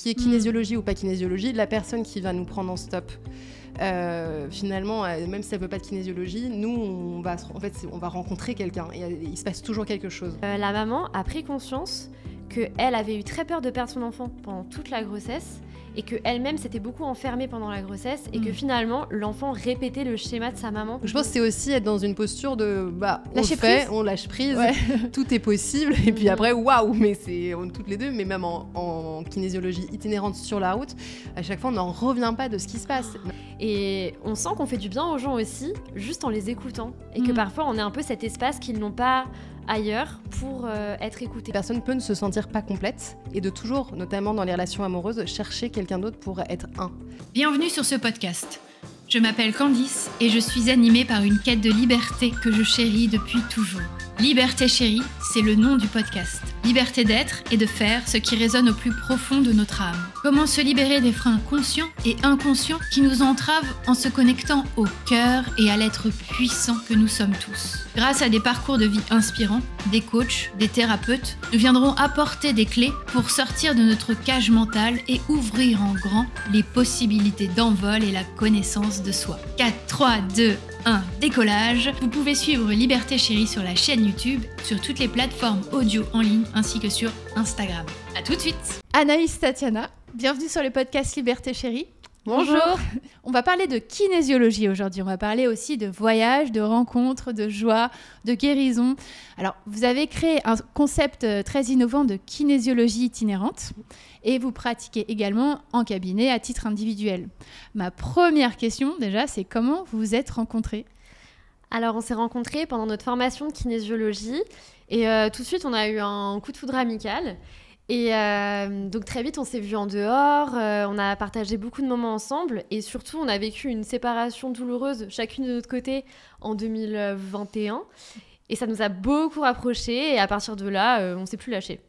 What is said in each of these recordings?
qui est kinésiologie ou pas kinésiologie, la personne qui va nous prendre en stop, finalement, même si elle veut pas de kinésiologie, nous, on va rencontrer quelqu'un et il se passe toujours quelque chose. La maman a pris conscience qu'elle avait eu très peur de perdre son enfant pendant toute la grossesse et qu'elle-même s'était beaucoup enfermée pendant la grossesse et que finalement, l'enfant répétait le schéma de sa maman. Je pense que c'est aussi être dans une posture de on lâche prise, tout est possible et puis après, waouh, mais on toutes les deux, mais même en kinésiologie itinérante sur la route, à chaque fois, on n'en revient pas de ce qui se passe. Et on sent qu'on fait du bien aux gens aussi, juste en les écoutant. Et que parfois, on est un peu cet espace qu'ils n'ont pas ailleurs pour être écoutés. Personne peut ne se sentir pas complète et de toujours, notamment dans les relations amoureuses, chercher quelqu'un d'autre pour être un. Bienvenue sur ce podcast. Je m'appelle Candice et je suis animée par une quête de liberté que je chéris depuis toujours. Liberté chérie, c'est le nom du podcast. Liberté d'être et de faire ce qui résonne au plus profond de notre âme. Comment se libérer des freins conscients et inconscients qui nous entravent en se connectant au cœur et à l'être puissant que nous sommes tous. Grâce à des parcours de vie inspirants, des coachs, des thérapeutes, nous viendrons apporter des clés pour sortir de notre cage mentale et ouvrir en grand les possibilités d'envol et la connaissance de soi. 4, 3, 2, 1, décollage. Vous pouvez suivre Liberté Chérie sur la chaîne YouTube, sur toutes les plateformes audio en ligne ainsi que sur Instagram. À tout de suite. Anaïs, Tatiana, bienvenue sur le podcast Liberté Chérie. Bonjour. On va parler de kinésiologie aujourd'hui. On va parler aussi de voyage, de rencontres, de joie, de guérison. Alors, vous avez créé un concept très innovant de kinésiologie itinérante et vous pratiquez également en cabinet à titre individuel. Ma première question, déjà, c'est comment vous vous êtes rencontrés ? Alors, on s'est rencontrés pendant notre formation de kinésiologie et tout de suite, on a eu un coup de foudre amical. Et donc très vite, on s'est vus en dehors, on a partagé beaucoup de moments ensemble et surtout, on a vécu une séparation douloureuse, chacune de notre côté, en 2021. Et ça nous a beaucoup rapprochés et à partir de là, on ne s'est plus lâchés.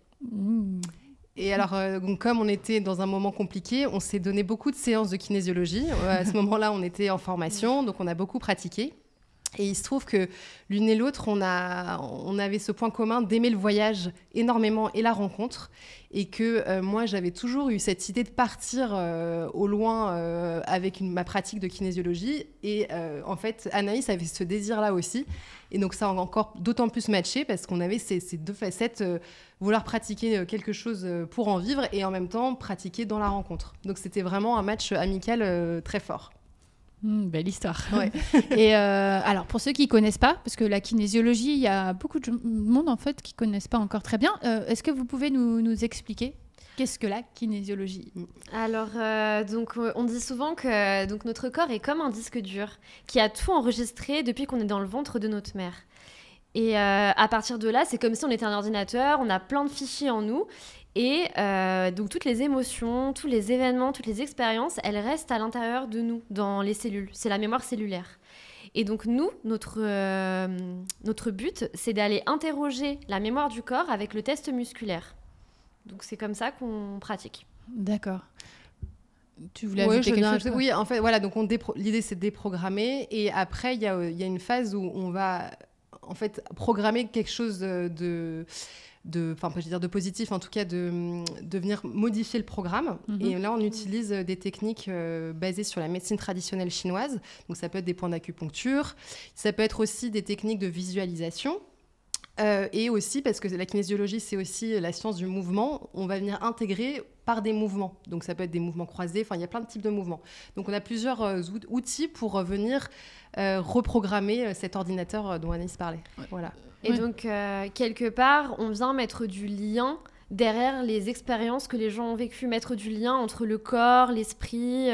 Et alors, donc, comme on était dans un moment compliqué, on s'est donné beaucoup de séances de kinésiologie. À ce moment-là, on était en formation, donc on a beaucoup pratiqué. Et il se trouve que l'une et l'autre, on avait ce point commun d'aimer le voyage énormément et la rencontre. Et que moi, j'avais toujours eu cette idée de partir au loin avec ma pratique de kinésiologie. Et en fait, Anaïs avait ce désir-là aussi. Et donc, ça a encore d'autant plus matché parce qu'on avait ces deux facettes, vouloir pratiquer quelque chose pour en vivre et en même temps pratiquer dans la rencontre. Donc, c'était vraiment un match amical très fort. Belle histoire. Ouais. Et alors, pour ceux qui ne connaissent pas, parce que la kinésiologie, il y a beaucoup de monde en fait qui ne connaissent pas encore très bien, est-ce que vous pouvez nous expliquer qu'est-ce que la kinésiologie ? Alors, on dit souvent que notre corps est comme un disque dur qui a tout enregistré depuis qu'on est dans le ventre de notre mère. Et à partir de là, c'est comme si on était un ordinateur, on a plein de fichiers en nous. Et donc toutes les émotions, tous les événements, toutes les expériences, elles restent à l'intérieur de nous, dans les cellules. C'est la mémoire cellulaire. Et donc nous, notre but, c'est d'aller interroger la mémoire du corps avec le test musculaire. Donc c'est comme ça qu'on pratique. D'accord. Tu voulais ajouter quelque chose ? Oui, en fait, voilà. Donc l'idée, c'est de déprogrammer. Et après, il y a une phase où on va en fait programmer quelque chose de positif, en tout cas de venir modifier le programme. Et là, on utilise des techniques basées sur la médecine traditionnelle chinoise. Donc, ça peut être des points d'acupuncture. Ça peut être aussi des techniques de visualisation. Et aussi, parce que la kinésiologie, c'est aussi la science du mouvement, on va venir intégrer par des mouvements. Donc, ça peut être des mouvements croisés. Enfin, il y a plein de types de mouvements. Donc, on a plusieurs outils pour venir reprogrammer cet ordinateur dont Anaïs parlait. Ouais. Voilà. Et donc, quelque part, on vient mettre du lien derrière les expériences que les gens ont vécues, mettre du lien entre le corps, l'esprit,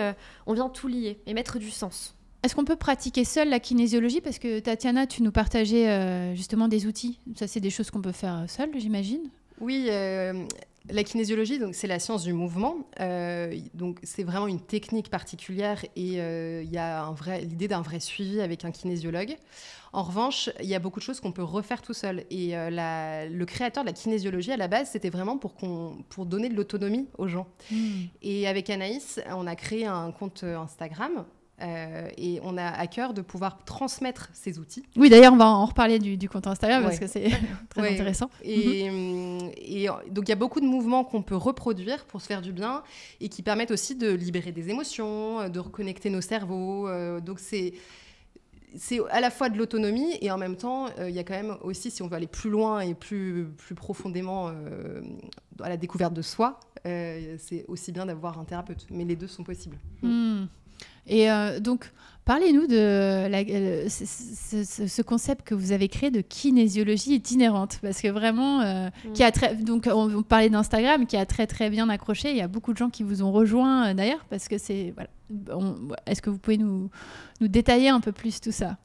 on vient tout lier et mettre du sens. Est-ce qu'on peut pratiquer seul la kinésiologie ? Parce que Tatiana, tu nous partageais justement des outils. Ça, c'est des choses qu'on peut faire seul, j'imagine ? Oui, la kinésiologie, donc, c'est la science du mouvement. Donc, c'est vraiment une technique particulière et il y a l'idée d'un vrai suivi avec un kinésiologue. En revanche, il y a beaucoup de choses qu'on peut refaire tout seul. Et le créateur de la kinésiologie, à la base, c'était vraiment pour donner de l'autonomie aux gens. Et avec Anaïs, on a créé un compte Instagram Et on a à cœur de pouvoir transmettre ces outils. Oui, d'ailleurs, on va en reparler du compte Instagram parce que c'est très intéressant. Et donc, il y a beaucoup de mouvements qu'on peut reproduire pour se faire du bien et qui permettent aussi de libérer des émotions, de reconnecter nos cerveaux. Donc, c'est à la fois de l'autonomie et en même temps, il y a quand même aussi, si on veut aller plus loin et plus profondément à la découverte de soi, c'est aussi bien d'avoir un thérapeute. Mais les deux sont possibles. Et donc, parlez-nous de ce concept que vous avez créé de kinésiologie itinérante, parce que vraiment, donc on parlait d'Instagram, qui a très très bien accroché. Il y a beaucoup de gens qui vous ont rejoint d'ailleurs, parce que c'est voilà. Est-ce que vous pouvez nous détailler un peu plus tout ça?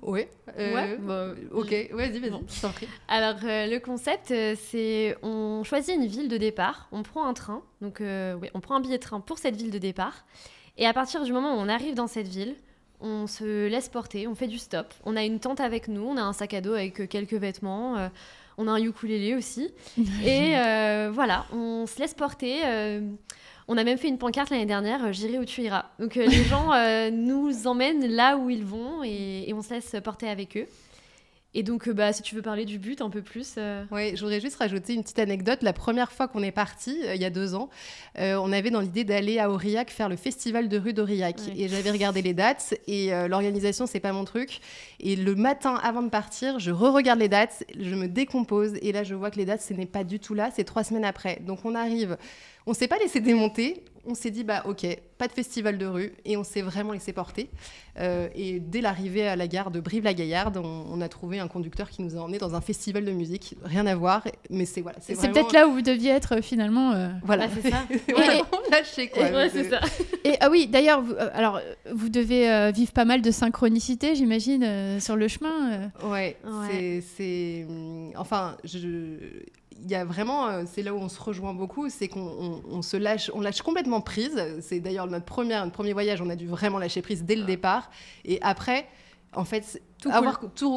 Oui. Ok, vas-y, bon. je t'en prie. Alors, le concept, c'est on choisit une ville de départ, on prend un train, donc on prend un billet de train pour cette ville de départ, et à partir du moment où on arrive dans cette ville, on se laisse porter, on fait du stop, on a une tente avec nous, on a un sac à dos avec quelques vêtements, on a un ukulélé aussi, et voilà, on se laisse porter. On a même fait une pancarte l'année dernière, j'irai où tu iras. Donc les gens nous emmènent là où ils vont et on se laisse porter avec eux. Et donc, si tu veux parler du but un peu plus... Oui, je voudrais juste rajouter une petite anecdote. La première fois qu'on est parti, il y a 2 ans, on avait dans l'idée d'aller à Aurillac faire le festival de rue d'Aurillac. Ouais. Et j'avais regardé les dates et l'organisation, c'est pas mon truc. Et le matin, avant de partir, je re-regarde les dates, je me décompose et là, je vois que les dates, ce n'est pas du tout là, c'est 3 semaines après. Donc, on arrive... On ne s'est pas laissé démonter, on s'est dit, ok, pas de festival de rue, et on s'est vraiment laissé porter. Et dès l'arrivée à la gare de Brive-la-Gaillarde, on a trouvé un conducteur qui nous a emmenés dans un festival de musique, rien à voir, mais c'est vraiment... peut-être là où vous deviez être finalement... Voilà, c'est ça. On lâché, quoi. Ouais, c'est ça. Et oui, d'ailleurs, vous devez vivre pas mal de synchronicité, j'imagine, sur le chemin. Ouais. C'est... Enfin, il y a vraiment, c'est là où on se rejoint beaucoup, c'est qu'on se lâche, on lâche complètement prise. C'est d'ailleurs notre premier voyage, on a dû vraiment lâcher prise dès le départ. Et après, en fait,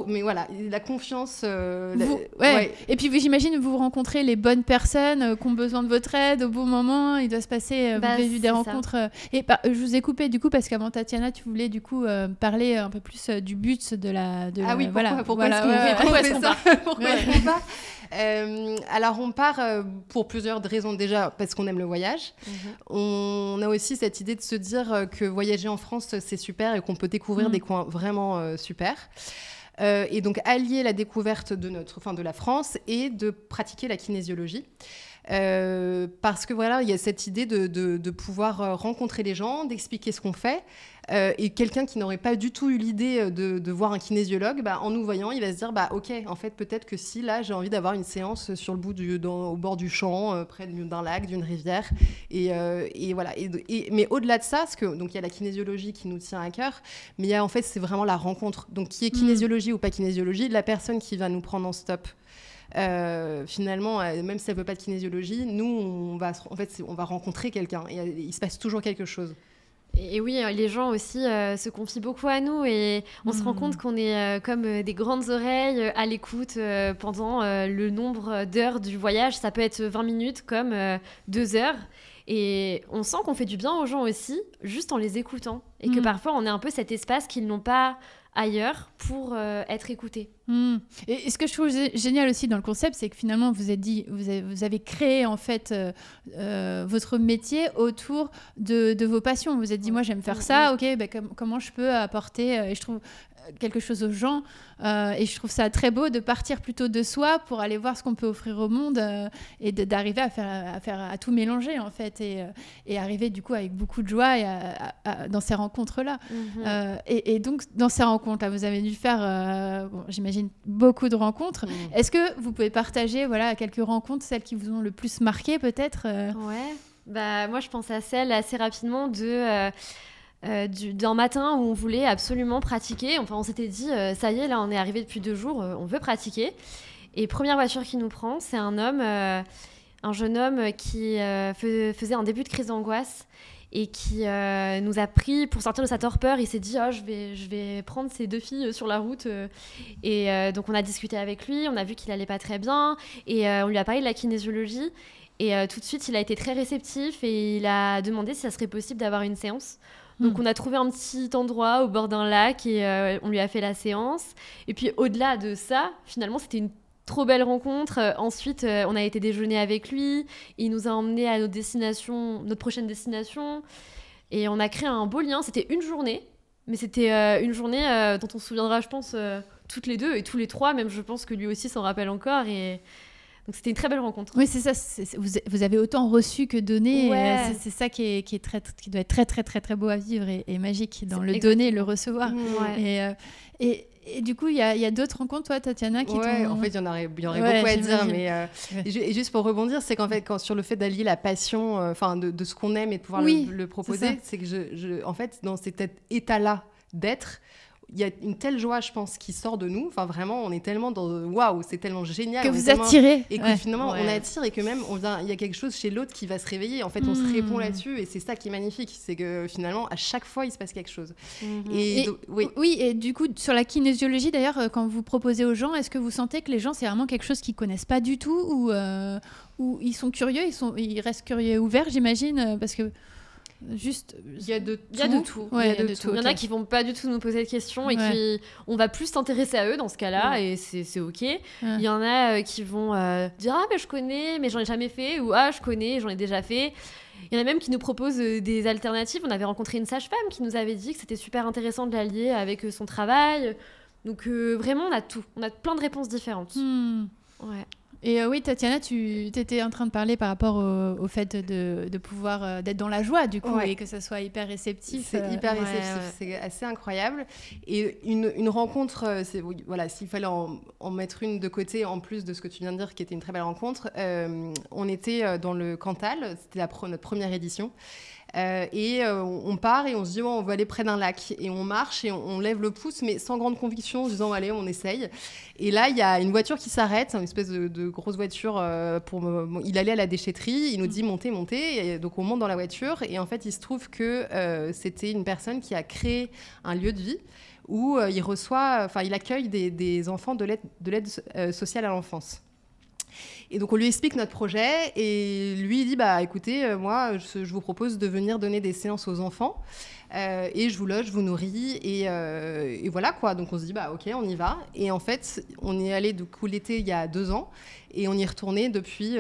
mais voilà, la confiance. Et puis j'imagine vous rencontrez les bonnes personnes qui ont besoin de votre aide au bon moment. Il doit se passer, vous avez vu des rencontres. Et je vous ai coupé du coup parce qu'avant Tatiana, tu voulais du coup parler un peu plus du but de la. Ah oui, pourquoi est-ce qu'on part? Pourquoi est-ce qu'on part? Alors on part pour plusieurs raisons. Déjà parce qu'on aime le voyage. On a aussi cette idée de se dire que voyager en France c'est super et qu'on peut découvrir des coins vraiment super. Et donc allier la découverte de la France et de pratiquer la kinésiologie. Parce que voilà, il y a cette idée de pouvoir rencontrer les gens, d'expliquer ce qu'on fait. Et quelqu'un qui n'aurait pas du tout eu l'idée de voir un kinésiologue, en nous voyant, il va se dire ok, en fait, peut-être que si là, j'ai envie d'avoir une séance sur le bout au bord du champ, près d'un lac, d'une rivière. Et voilà. Mais au-delà de ça, donc il y a la kinésiologie qui nous tient à cœur, mais il y a en fait, c'est vraiment la rencontre. Donc, qui est kinésiologie ou pas kinésiologie, la personne qui va nous prendre en stop. Finalement, même si elle veut pas de kinésiologie, nous, on va rencontrer quelqu'un et il se passe toujours quelque chose. Et oui, les gens aussi se confient beaucoup à nous et on se rend compte qu'on est comme des grandes oreilles à l'écoute pendant le nombre d'heures du voyage. Ça peut être 20 minutes comme 2 heures. Et on sent qu'on fait du bien aux gens aussi, juste en les écoutant. Et que parfois, on est un peu cet espace qu'ils n'ont pas ailleurs pour être écoutés. Et ce que je trouve génial aussi dans le concept, c'est que finalement vous avez créé en fait votre métier autour de vos passions. Vous vous êtes dit moi j'aime faire ça, ok, comment je peux apporter et je trouve quelque chose aux gens et je trouve ça très beau de partir plutôt de soi pour aller voir ce qu'on peut offrir au monde et d'arriver à tout mélanger en fait et arriver du coup avec beaucoup de joie dans ces rencontres là et donc dans ces rencontres là vous avez dû faire j'imagine beaucoup de rencontres. Est-ce que vous pouvez partager quelques rencontres, celles qui vous ont le plus marqué peut-être moi je pense à celle assez rapidement d'un matin où on voulait absolument pratiquer. Enfin, on s'était dit, ça y est, là, on est arrivé depuis 2 jours, on veut pratiquer. Et première voiture qui nous prend, c'est un jeune homme qui faisait un début de crise d'angoisse et qui nous a pris pour sortir de sa torpeur. Il s'est dit, je vais prendre ces 2 filles sur la route. Et donc, on a discuté avec lui, on a vu qu'il allait pas très bien et on lui a parlé de la kinésiologie. Et tout de suite, il a été très réceptif et il a demandé si ça serait possible d'avoir une séance. Donc on a trouvé un petit endroit au bord d'un lac et on lui a fait la séance. Et puis au-delà de ça, finalement, c'était une trop belle rencontre. Ensuite, on a été déjeuner avec lui. Il nous a emmenés à notre prochaine destination. Et on a créé un beau lien. C'était une journée, mais c'était une journée dont on se souviendra, je pense, toutes les deux et tous les trois. Même, je pense que lui aussi s'en rappelle encore. Et donc, c'était une très belle rencontre. Oui, c'est ça. Vous avez autant reçu que donné. Ouais. C'est ça qui doit être très, très, très, très beau à vivre et magique dans le exactement. donner et le recevoir. Ouais. Et du coup, il y a d'autres rencontres, toi, Tatiana, qui Ouais, t'ont... en fait, il y aurait beaucoup à dire, mais et juste pour rebondir, c'est qu'en fait, sur le fait d'allier la passion, de ce qu'on aime et de pouvoir le proposer, c'est que en fait, dans cet état-là d'être, il y a une telle joie, je pense, qui sort de nous. Enfin, vraiment, on est tellement dans waouh, c'est tellement génial. Que vous attirez. Et que finalement, on attire et que même, il y a quelque chose chez l'autre qui va se réveiller. En fait, on se répond là-dessus et c'est ça qui est magnifique. C'est que finalement, à chaque fois, il se passe quelque chose. Oui, et du coup, sur la kinésiologie, d'ailleurs, quand vous proposez aux gens, est-ce que vous sentez que les gens, c'est vraiment quelque chose qu'ils connaissent pas du tout ou ils sont curieux, ils restent curieux et ouverts, j'imagine, parce que... Juste, il y a de tout. Il y a de tout. Il y en a qui vont pas du tout nous poser de questions et qui on va plus s'intéresser à eux dans ce cas-là et c'est ok. Il y en a qui vont dire mais je connais mais j'en ai jamais fait ou je connais j'en ai déjà fait. Il y en a même qui nous proposent des alternatives. On avait rencontré une sage-femme qui nous avait dit que c'était super intéressant de l'allier avec son travail. Donc vraiment on a tout. On a plein de réponses différentes. Ouais. Et oui, Tatiana, tu étais en train de parler par rapport au fait de pouvoir d'être dans la joie, du coup, et que ça soit hyper réceptif. C'est hyper réceptif, c'est assez incroyable. Et une rencontre, s'il fallait en mettre une de côté, en plus de ce que tu viens de dire, qui était une très belle rencontre, on était dans le Cantal, c'était notre première édition. On part et on se dit on va aller près d'un lac et on marche et on lève le pouce mais sans grande conviction en se disant allez on essaye et là il y a une voiture qui s'arrête, une espèce de grosse voiture il allait à la déchetterie, il nous dit montez et donc on monte dans la voiture et en fait il se trouve que c'était une personne qui a créé un lieu de vie où il accueille des enfants de l'aide sociale à l'enfance. Et donc, on lui explique notre projet et lui, il dit, écoutez, moi, je vous propose de venir donner des séances aux enfants et je vous loge, je vous nourris et voilà, quoi. Donc, on se dit, OK, on y va. Et en fait, on y est allé, du coup, l'été, il y a 2 ans et on y est retourné depuis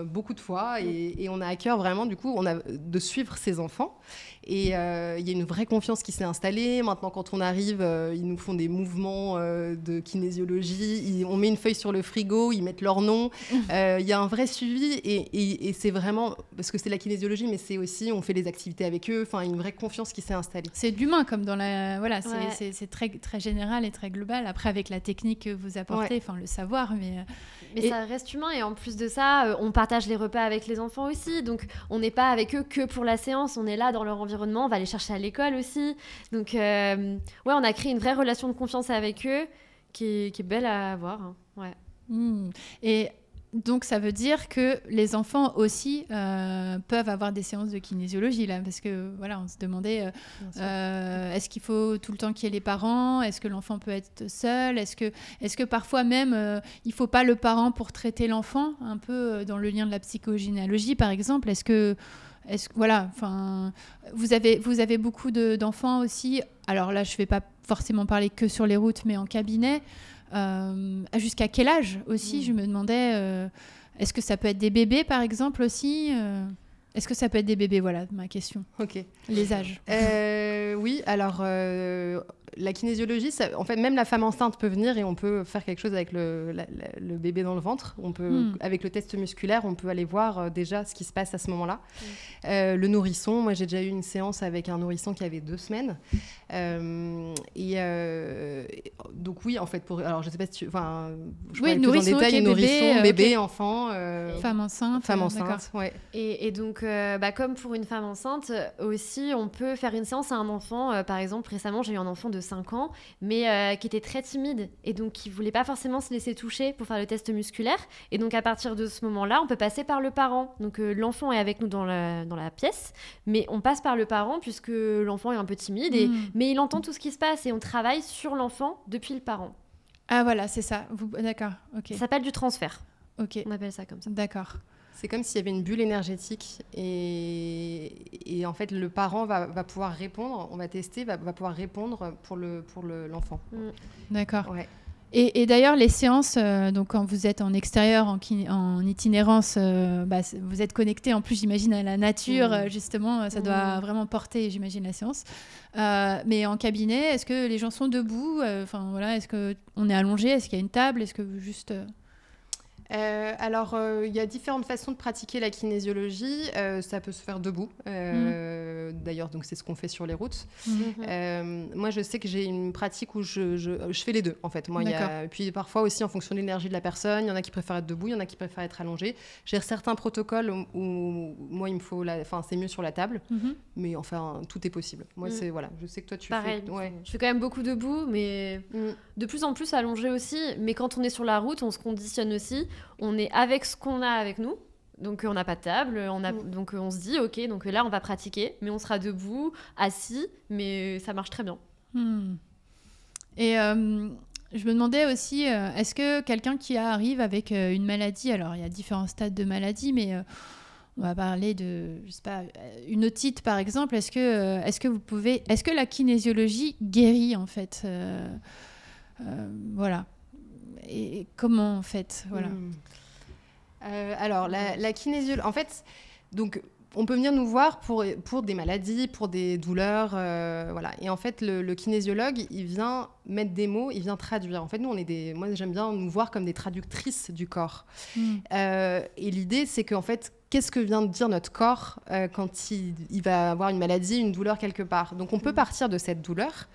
beaucoup de fois et on a à cœur vraiment, du coup, de suivre ces enfants. Et il y a une vraie confiance qui s'est installée. Maintenant, quand on arrive, ils nous font des mouvements de kinésiologie. On met une feuille sur le frigo, ils mettent leur nom. Il y a un vrai suivi et c'est vraiment... Parce que c'est la kinésiologie, mais c'est aussi... On fait les activités avec eux. Enfin, une vraie confiance qui s'est installée. C'est de l'humain, comme dans la... Voilà, c'est très, très général et très global. Après, avec la technique que vous apportez, le savoir, mais ça reste humain. Et en plus de ça, on partage les repas avec les enfants aussi. Donc, on n'est pas avec eux que pour la séance. On est là dans leur environnement. On va les chercher à l'école aussi. Donc, on a créé une vraie relation de confiance avec eux qui est belle à avoir. Hein. Ouais. Et donc, ça veut dire que les enfants aussi peuvent avoir des séances de kinésiologie, là, parce que, on se demandait, est-ce qu'il faut tout le temps qu'il y ait les parents ? Est-ce que l'enfant peut être seul ? Est-ce que parfois même, il ne faut pas le parent pour traiter l'enfant, un peu dans le lien de la psychogénéalogie, par exemple ? Vous avez beaucoup d'enfants aussi. Alors là, je ne vais pas forcément parler que sur les routes, mais en cabinet. Jusqu'à quel âge aussi ? Je me demandais, est-ce que ça peut être des bébés, par exemple, aussi Est-ce que ça peut être des bébés ? Voilà ma question. Ok. Les âges. Oui, alors la kinésiologie, en fait, même la femme enceinte peut venir et on peut faire quelque chose avec le bébé dans le ventre. On peut, avec le test musculaire, on peut aller voir déjà ce qui se passe à ce moment-là. Le nourrisson, moi j'ai déjà eu une séance avec un nourrisson qui avait 2 semaines. Donc oui, en fait, alors je sais pas si tu... je pourrais aller plus en détail, nourrisson, bébé, enfant... Femme enceinte. Femme enceinte, ouais. Et donc, comme pour une femme enceinte, aussi, on peut faire une séance à un enfant. Par exemple, récemment, j'ai eu un enfant de 5 ans, mais qui était très timide et donc qui ne voulait pas forcément se laisser toucher pour faire le test musculaire. Et donc, à partir de ce moment-là, on peut passer par le parent. Donc, l'enfant est avec nous dans la pièce, mais on passe par le parent puisque l'enfant est un peu timide, mais il entend tout ce qui se passe et on travaille sur l'enfant depuis le parent. Ah voilà, c'est ça. D'accord. Ok. Ça s'appelle du transfert. Ok. On appelle ça comme ça. D'accord. C'est comme s'il y avait une bulle énergétique et en fait, le parent va pouvoir répondre, on va tester, va pouvoir répondre pour l'enfant. D'accord. Ouais. Et d'ailleurs, les séances, donc quand vous êtes en extérieur, en itinérance, vous êtes connecté en plus, j'imagine, à la nature, justement, ça doit vraiment porter, j'imagine, la séance. Mais en cabinet, est-ce que les gens sont debout? Est-ce qu'on est allongé? Est-ce qu'il y a une table? Est-ce que juste... Alors, il y a différentes façons de pratiquer la kinésiologie. Ça peut se faire debout. D'ailleurs, donc c'est ce qu'on fait sur les routes. Moi, je sais que j'ai une pratique où je fais les deux, en fait. Moi, puis parfois aussi, en fonction de l'énergie de la personne, il y en a qui préfèrent être debout, il y en a qui préfèrent être allongés. J'ai certains protocoles où moi, il me faut... c'est mieux sur la table. Mais enfin, tout est possible. Moi, c'est... Voilà, je sais que toi, tu Pareil, fais... Ouais. Je fais quand même beaucoup debout, mais de plus en plus allongé aussi. Mais quand on est sur la route, on se conditionne aussi. On est avec ce qu'on a avec nous, donc on n'a pas de table, donc on se dit ok, donc là on va pratiquer, mais on sera debout, assis, mais ça marche très bien. Et je me demandais aussi, est-ce que quelqu'un qui arrive avec une maladie, alors il y a différents stades de maladie, mais on va parler de, je sais pas, une otite par exemple, est-ce que la kinésiologie guérit en fait, voilà. Et comment en fait, voilà. Alors la kinésiologie, en fait, donc on peut venir nous voir pour des maladies, pour des douleurs, voilà. Et en fait, le kinésiologue, il vient mettre des mots, il vient traduire. En fait, nous, moi, j'aime bien nous voir comme des traductrices du corps. Et l'idée, c'est qu'en fait, qu'est-ce que vient de dire notre corps quand il va avoir une maladie, une douleur quelque part. Donc, on peut partir de cette douleur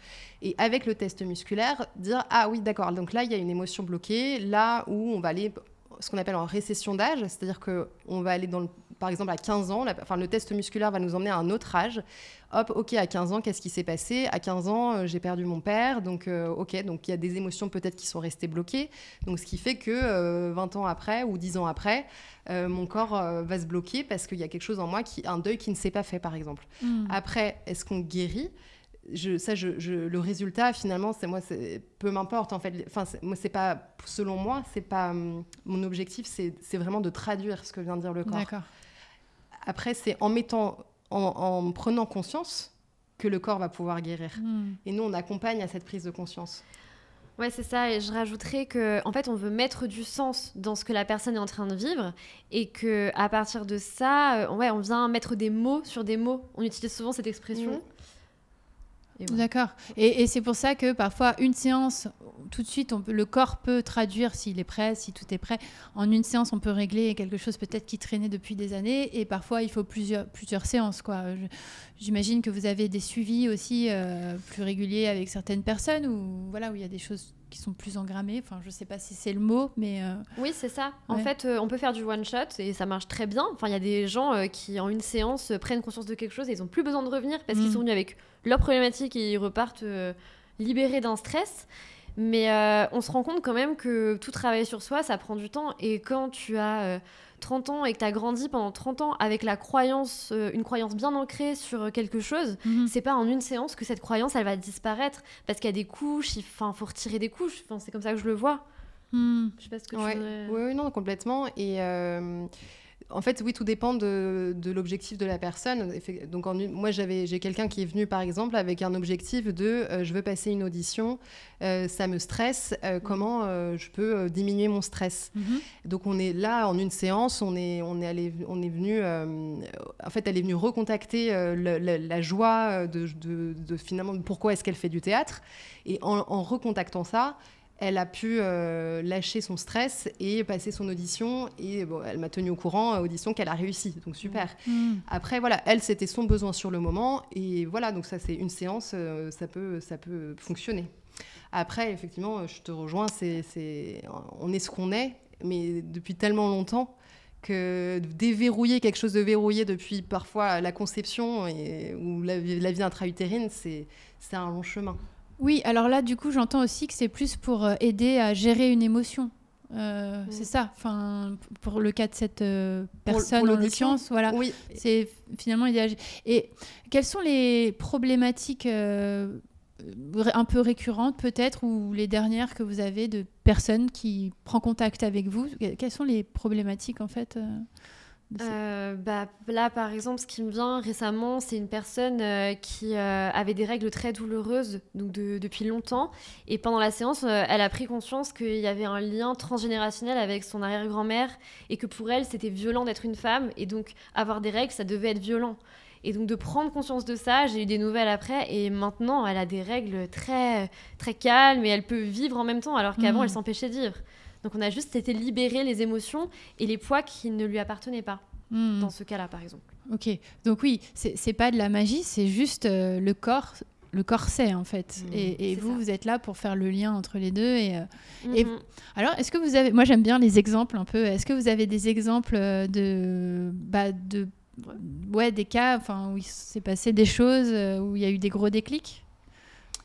et avec le test musculaire, dire « Ah oui, d'accord, donc là, il y a une émotion bloquée, là où on va aller, ce qu'on appelle en récession d'âge, c'est-à-dire qu'on va aller par exemple, à 15 ans, le test musculaire va nous emmener à un autre âge. Hop, ok, à 15 ans, qu'est-ce qui s'est passé? À 15 ans, j'ai perdu mon père, donc ok, donc il y a des émotions peut-être qui sont restées bloquées. Donc ce qui fait que 20 ans après ou 10 ans après, mon corps va se bloquer parce qu'il y a quelque chose en moi, un deuil qui ne s'est pas fait, par exemple. Après, est-ce qu'on guérit? Le résultat, finalement, peu m'importe, en fait. Moi, c'est pas, selon moi, c'est pas mon objectif, c'est vraiment de traduire ce que vient de dire le corps. D'accord. Après, c'est en prenant conscience que le corps va pouvoir guérir. Et nous, on accompagne à cette prise de conscience. Ouais, c'est ça. Et je rajouterais qu'en fait, on veut mettre du sens dans ce que la personne est en train de vivre et qu'à partir de ça, on vient mettre des mots sur des mots. On utilise souvent cette expression. Voilà. D'accord. Et c'est pour ça que parfois, une séance, tout de suite, le corps peut traduire s'il est prêt, si tout est prêt. En une séance, on peut régler quelque chose peut-être qui traînait depuis des années. Et parfois, il faut plusieurs séances, quoi. J'imagine que vous avez des suivis aussi plus réguliers avec certaines personnes où il y a des choses qui sont plus engrammées. Enfin, je ne sais pas si c'est le mot, mais... Oui, c'est ça. En fait, on peut faire du one-shot et ça marche très bien. Enfin, il y a des gens qui, en une séance, prennent conscience de quelque chose et ils n'ont plus besoin de revenir parce qu'ils sont venus avec leurs problématiques et ils repartent libérés d'un stress. Mais on se rend compte quand même que tout travailler sur soi, ça prend du temps. Et quand tu as 30 ans et que tu as grandi pendant 30 ans avec une croyance bien ancrée sur quelque chose, c'est pas en une séance que cette croyance, elle va disparaître. Parce qu'il y a des couches, faut retirer des couches. Enfin, c'est comme ça que je le vois. Je sais pas ce que tu voudrais... Oui, non, complètement. Et... En fait, oui, tout dépend de l'objectif de la personne. Donc, moi, j'ai quelqu'un qui est venu, par exemple, avec un objectif de je veux passer une audition, ça me stresse, comment je peux diminuer mon stress. Donc, on est là en une séance, on est venu, en fait, elle est venue recontacter la joie de finalement pourquoi est-ce qu'elle fait du théâtre. Et en recontactant ça, elle a pu lâcher son stress et passer son audition. Et elle m'a tenue au courant, audition qu'elle a réussi. Donc, super. Après, voilà, elle, c'était son besoin sur le moment. Et voilà, donc ça, c'est une séance, ça peut fonctionner. Après, effectivement, je te rejoins, on est ce qu'on est, mais depuis tellement longtemps que déverrouiller quelque chose de verrouillé depuis parfois la conception ou la vie intra-utérine, c'est un long chemin. Oui, alors là, du coup, j'entends aussi que c'est plus pour aider à gérer une émotion. C'est ça, pour le cas de cette personne, pour en l'occurrence, voilà. Oui. C'est finalement idéal. Et quelles sont les problématiques un peu récurrentes, peut-être, ou les dernières que vous avez de personnes qui prennent contact avec vous? Quelles sont les problématiques, en fait Là, par exemple, ce qui me vient récemment, c'est une personne qui avait des règles très douloureuses donc depuis longtemps. Et pendant la séance, elle a pris conscience qu'il y avait un lien transgénérationnel avec son arrière-grand-mère et que pour elle, c'était violent d'être une femme. Et donc, avoir des règles, ça devait être violent. Et donc, de prendre conscience de ça, j'ai eu des nouvelles après. Et maintenant, elle a des règles très, très calmes et elle peut vivre en même temps, alors qu'avant, elle s'empêchait de vivre. Donc on a juste été libérer les émotions et les poids qui ne lui appartenaient pas, dans ce cas-là par exemple. Ok, donc oui, c'est pas de la magie, c'est juste le corps sait en fait. Et vous êtes là pour faire le lien entre les deux. Et alors, est-ce que vous avez... Moi j'aime bien les exemples un peu. Est-ce que vous avez des exemples des cas où il s'est passé des choses, où il y a eu des gros déclics ?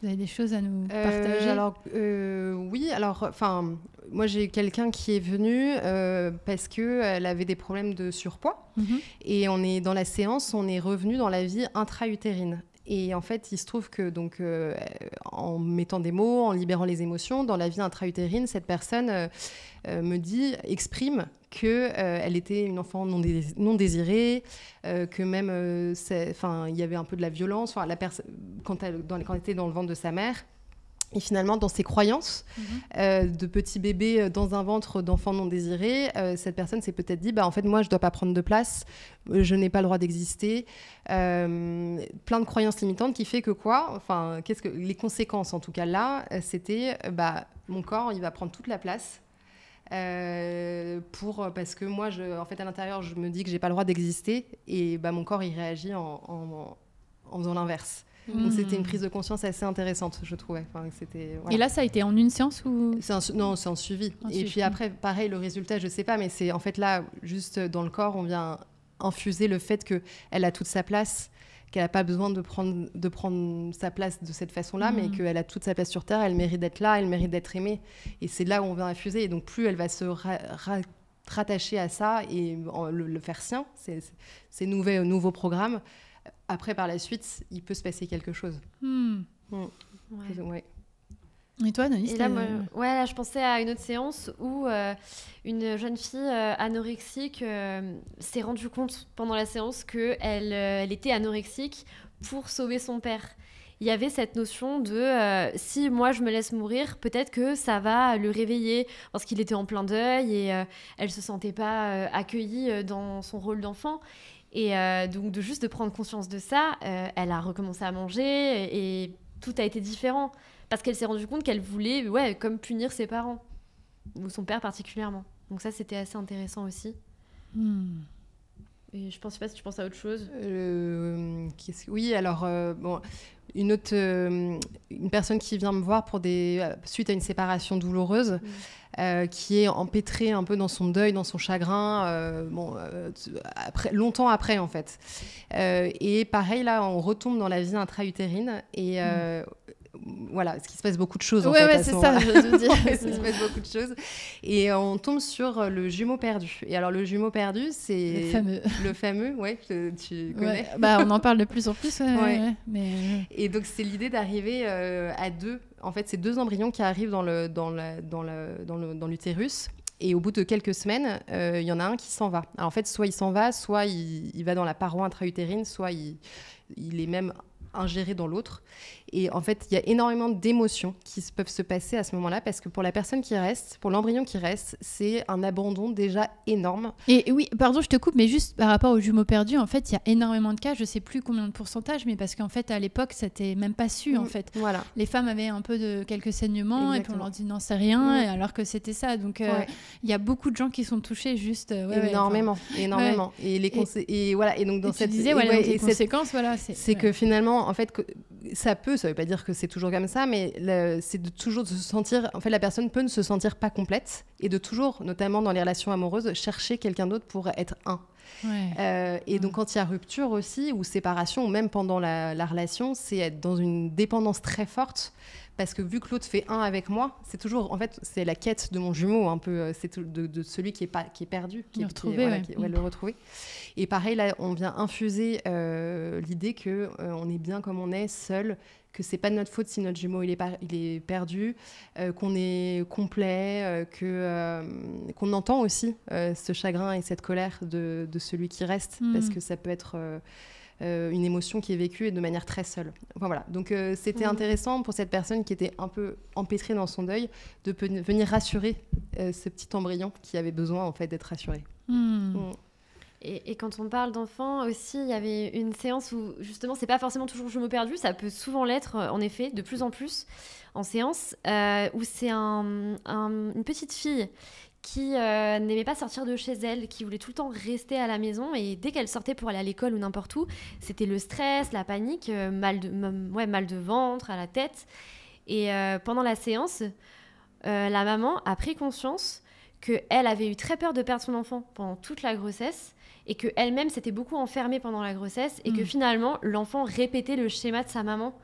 Vous avez des choses à nous partager ? Oui, moi j'ai quelqu'un qui est venu parce qu'elle avait des problèmes de surpoids. Et dans la séance, on est revenu dans la vie intra-utérine. Et en fait, il se trouve que en mettant des mots, en libérant les émotions, dans la vie intra-utérine, cette personne exprime qu'elle était une enfant non désirée, que même il y avait un peu de la violence quand elle était dans le ventre de sa mère. Et finalement, dans ses croyances de petit bébé dans un ventre d'enfant non désiré, cette personne s'est peut-être dit en fait, moi, je ne dois pas prendre de place, je n'ai pas le droit d'exister. Plein de croyances limitantes qui fait que les conséquences, en tout cas là, c'était mon corps, il va prendre toute la place. Parce que moi, à l'intérieur, je me dis que je n'ai pas le droit d'exister et mon corps, il réagit en faisant l'inverse. Donc c'était une prise de conscience assez intéressante, je trouvais. Et là, ça a été en une séance ou... Non, c'est en suivi. Puis après, pareil, le résultat, je ne sais pas, mais c'est en fait là, juste dans le corps, on vient infuser le fait qu'elle a toute sa place, qu'elle n'a pas besoin de prendre sa place de cette façon-là, mais qu'elle a toute sa place sur Terre, elle mérite d'être là, elle mérite d'être aimée. Et c'est là où on vient infuser. Et donc plus elle va se rattacher à ça et le faire sien, ces nouveaux programmes, après, par la suite, il peut se passer quelque chose. Ouais. Et toi, Noélie? Là, je pensais à une autre séance où une jeune fille anorexique s'est rendue compte pendant la séance qu'elle était anorexique pour sauver son père. Il y avait cette notion de si moi je me laisse mourir, peut-être que ça va le réveiller parce qu'il était en plein deuil et elle se sentait pas accueillie dans son rôle d'enfant. Et donc de prendre conscience de ça, elle a recommencé à manger et tout a été différent parce qu'elle s'est rendue compte qu'elle voulait comme punir ses parents ou son père particulièrement. Donc ça c'était assez intéressant aussi. Et je sais pas si tu penses à autre chose. Oui, alors une personne qui vient me voir suite à une séparation douloureuse, qui est empêtrée un peu dans son deuil, dans son chagrin, longtemps après en fait. Et pareil là, on retombe dans la vie intra-utérine et voilà, ce qui se passe beaucoup de choses en fait. Ouais, c'est ça, je veux dire. Il se passe beaucoup de choses. Et on tombe sur le jumeau perdu. Et alors, le jumeau perdu, c'est... Le fameux, ouais, tu connais. Ouais. On en parle de plus en plus. Ouais. Mais... Et donc, c'est l'idée d'arriver à deux. En fait, c'est deux embryons qui arrivent dans l'utérus. Et au bout de quelques semaines, il y en a un qui s'en va. Alors, en fait, soit il s'en va, soit il va dans la paroi intra-utérine, soit il est même ingéré dans l'autre. Et en fait, il y a énormément d'émotions qui peuvent se passer à ce moment-là parce que pour la personne qui reste, pour l'embryon qui reste, c'est un abandon déjà énorme. Et oui, pardon, je te coupe, mais juste par rapport aux jumeaux perdus, en fait, il y a énormément de cas, je sais plus combien de pourcentage, mais parce qu'en fait, à l'époque, c'était même pas su, en fait. Voilà. Les femmes avaient un peu de quelques saignements. Exactement. Et puis on leur dit non, c'est rien, alors que c'était ça. Donc, il y a beaucoup de gens qui sont touchés juste... énormément. Et voilà. Et donc, dans cette... les conséquences, voilà. C'est que finalement, en fait, ça veut pas dire que c'est toujours comme ça, mais c'est de toujours se sentir... En fait, la personne peut ne se sentir pas complète et de toujours, notamment dans les relations amoureuses, chercher quelqu'un d'autre pour être un. Et donc, quand il y a rupture aussi, ou séparation, ou même pendant la relation, c'est être dans une dépendance très forte. Parce que vu que l'autre fait un avec moi, c'est toujours... En fait, c'est la quête de mon jumeau, un peu. C'est de celui qui est perdu. Le retrouver. Et pareil, là, on vient infuser l'idée qu'on est bien comme on est, seul, que c'est pas de notre faute si notre jumeau il est perdu, qu'on est complet, qu'on entend aussi ce chagrin et cette colère de celui qui reste, parce que ça peut être une émotion qui est vécue de manière très seule. Enfin, voilà. Donc c'était intéressant pour cette personne qui était un peu empêtrée dans son deuil de venir rassurer ce petit embryon qui avait besoin en fait d'être rassuré. Et quand on parle d'enfants aussi, il y avait une séance où justement, c'est pas forcément toujours jumeau perdu, ça peut souvent l'être en effet, de plus en plus en séance, où c'est une petite fille qui n'aimait pas sortir de chez elle, qui voulait tout le temps rester à la maison, et dès qu'elle sortait pour aller à l'école ou n'importe où, c'était le stress, la panique, mal de ventre, à la tête. Et pendant la séance, la maman a pris conscience qu'elle avait eu très peur de perdre son enfant pendant toute la grossesse, et qu'elle-même s'était beaucoup enfermée pendant la grossesse, et que finalement, l'enfant répétait le schéma de sa maman.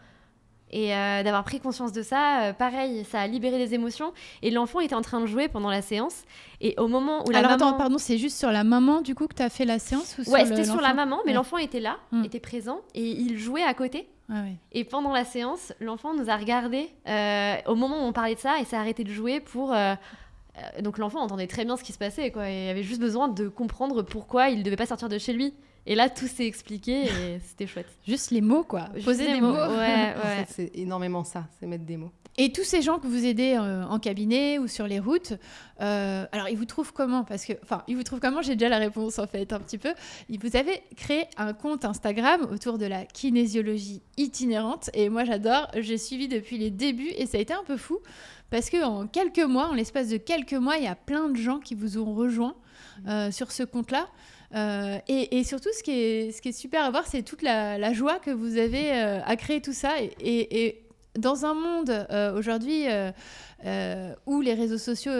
Et d'avoir pris conscience de ça, pareil, ça a libéré des émotions. Et l'enfant était en train de jouer pendant la séance. Et au moment où attends, pardon, c'est juste sur la maman, du coup, que tu as fait la séance ou Ouais, c'était sur la maman, mais l'enfant était là, était présent, et il jouait à côté. Et pendant la séance, l'enfant nous a regardés au moment où on parlait de ça, et s'est arrêté de jouer pour... donc l'enfant entendait très bien ce qui se passait, quoi, et avait juste besoin de comprendre pourquoi il ne devait pas sortir de chez lui. Et là, tout s'est expliqué et c'était chouette. Juste les mots, quoi. Poser des mots. Ouais. En fait, c'est énormément ça, c'est mettre des mots. Et tous ces gens que vous aidez en cabinet ou sur les routes, alors ils vous trouvent comment ? Ils vous trouvent comment ? J'ai déjà la réponse, en fait, un petit peu. Vous avez créé un compte Instagram autour de la kinésiologie itinérante. Et moi, j'adore. J'ai suivi depuis les débuts et ça a été un peu fou. Parce qu'en l'espace de quelques mois, il y a plein de gens qui vous ont rejoint sur ce compte-là. Et surtout, ce qui est super à voir, c'est toute la joie que vous avez à créer tout ça. Et dans un monde aujourd'hui où les réseaux sociaux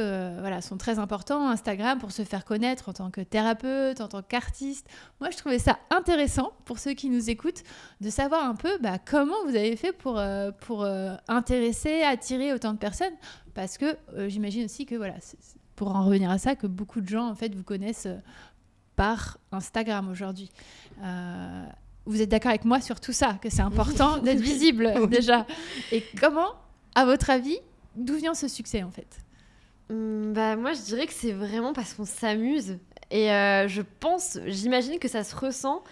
sont très importants, Instagram pour se faire connaître en tant que thérapeute, en tant qu'artiste, moi je trouvais ça intéressant pour ceux qui nous écoutent de savoir un peu comment vous avez fait pour intéresser, attirer autant de personnes, parce que j'imagine aussi que pour en revenir à ça, que beaucoup de gens en fait vous connaissent par Instagram aujourd'hui. Vous êtes d'accord avec moi sur tout ça, que c'est important d'être visible déjà. Et comment, à votre avis, d'où vient ce succès en fait ? Moi je dirais que c'est vraiment parce qu'on s'amuse. Et j'imagine que ça se ressent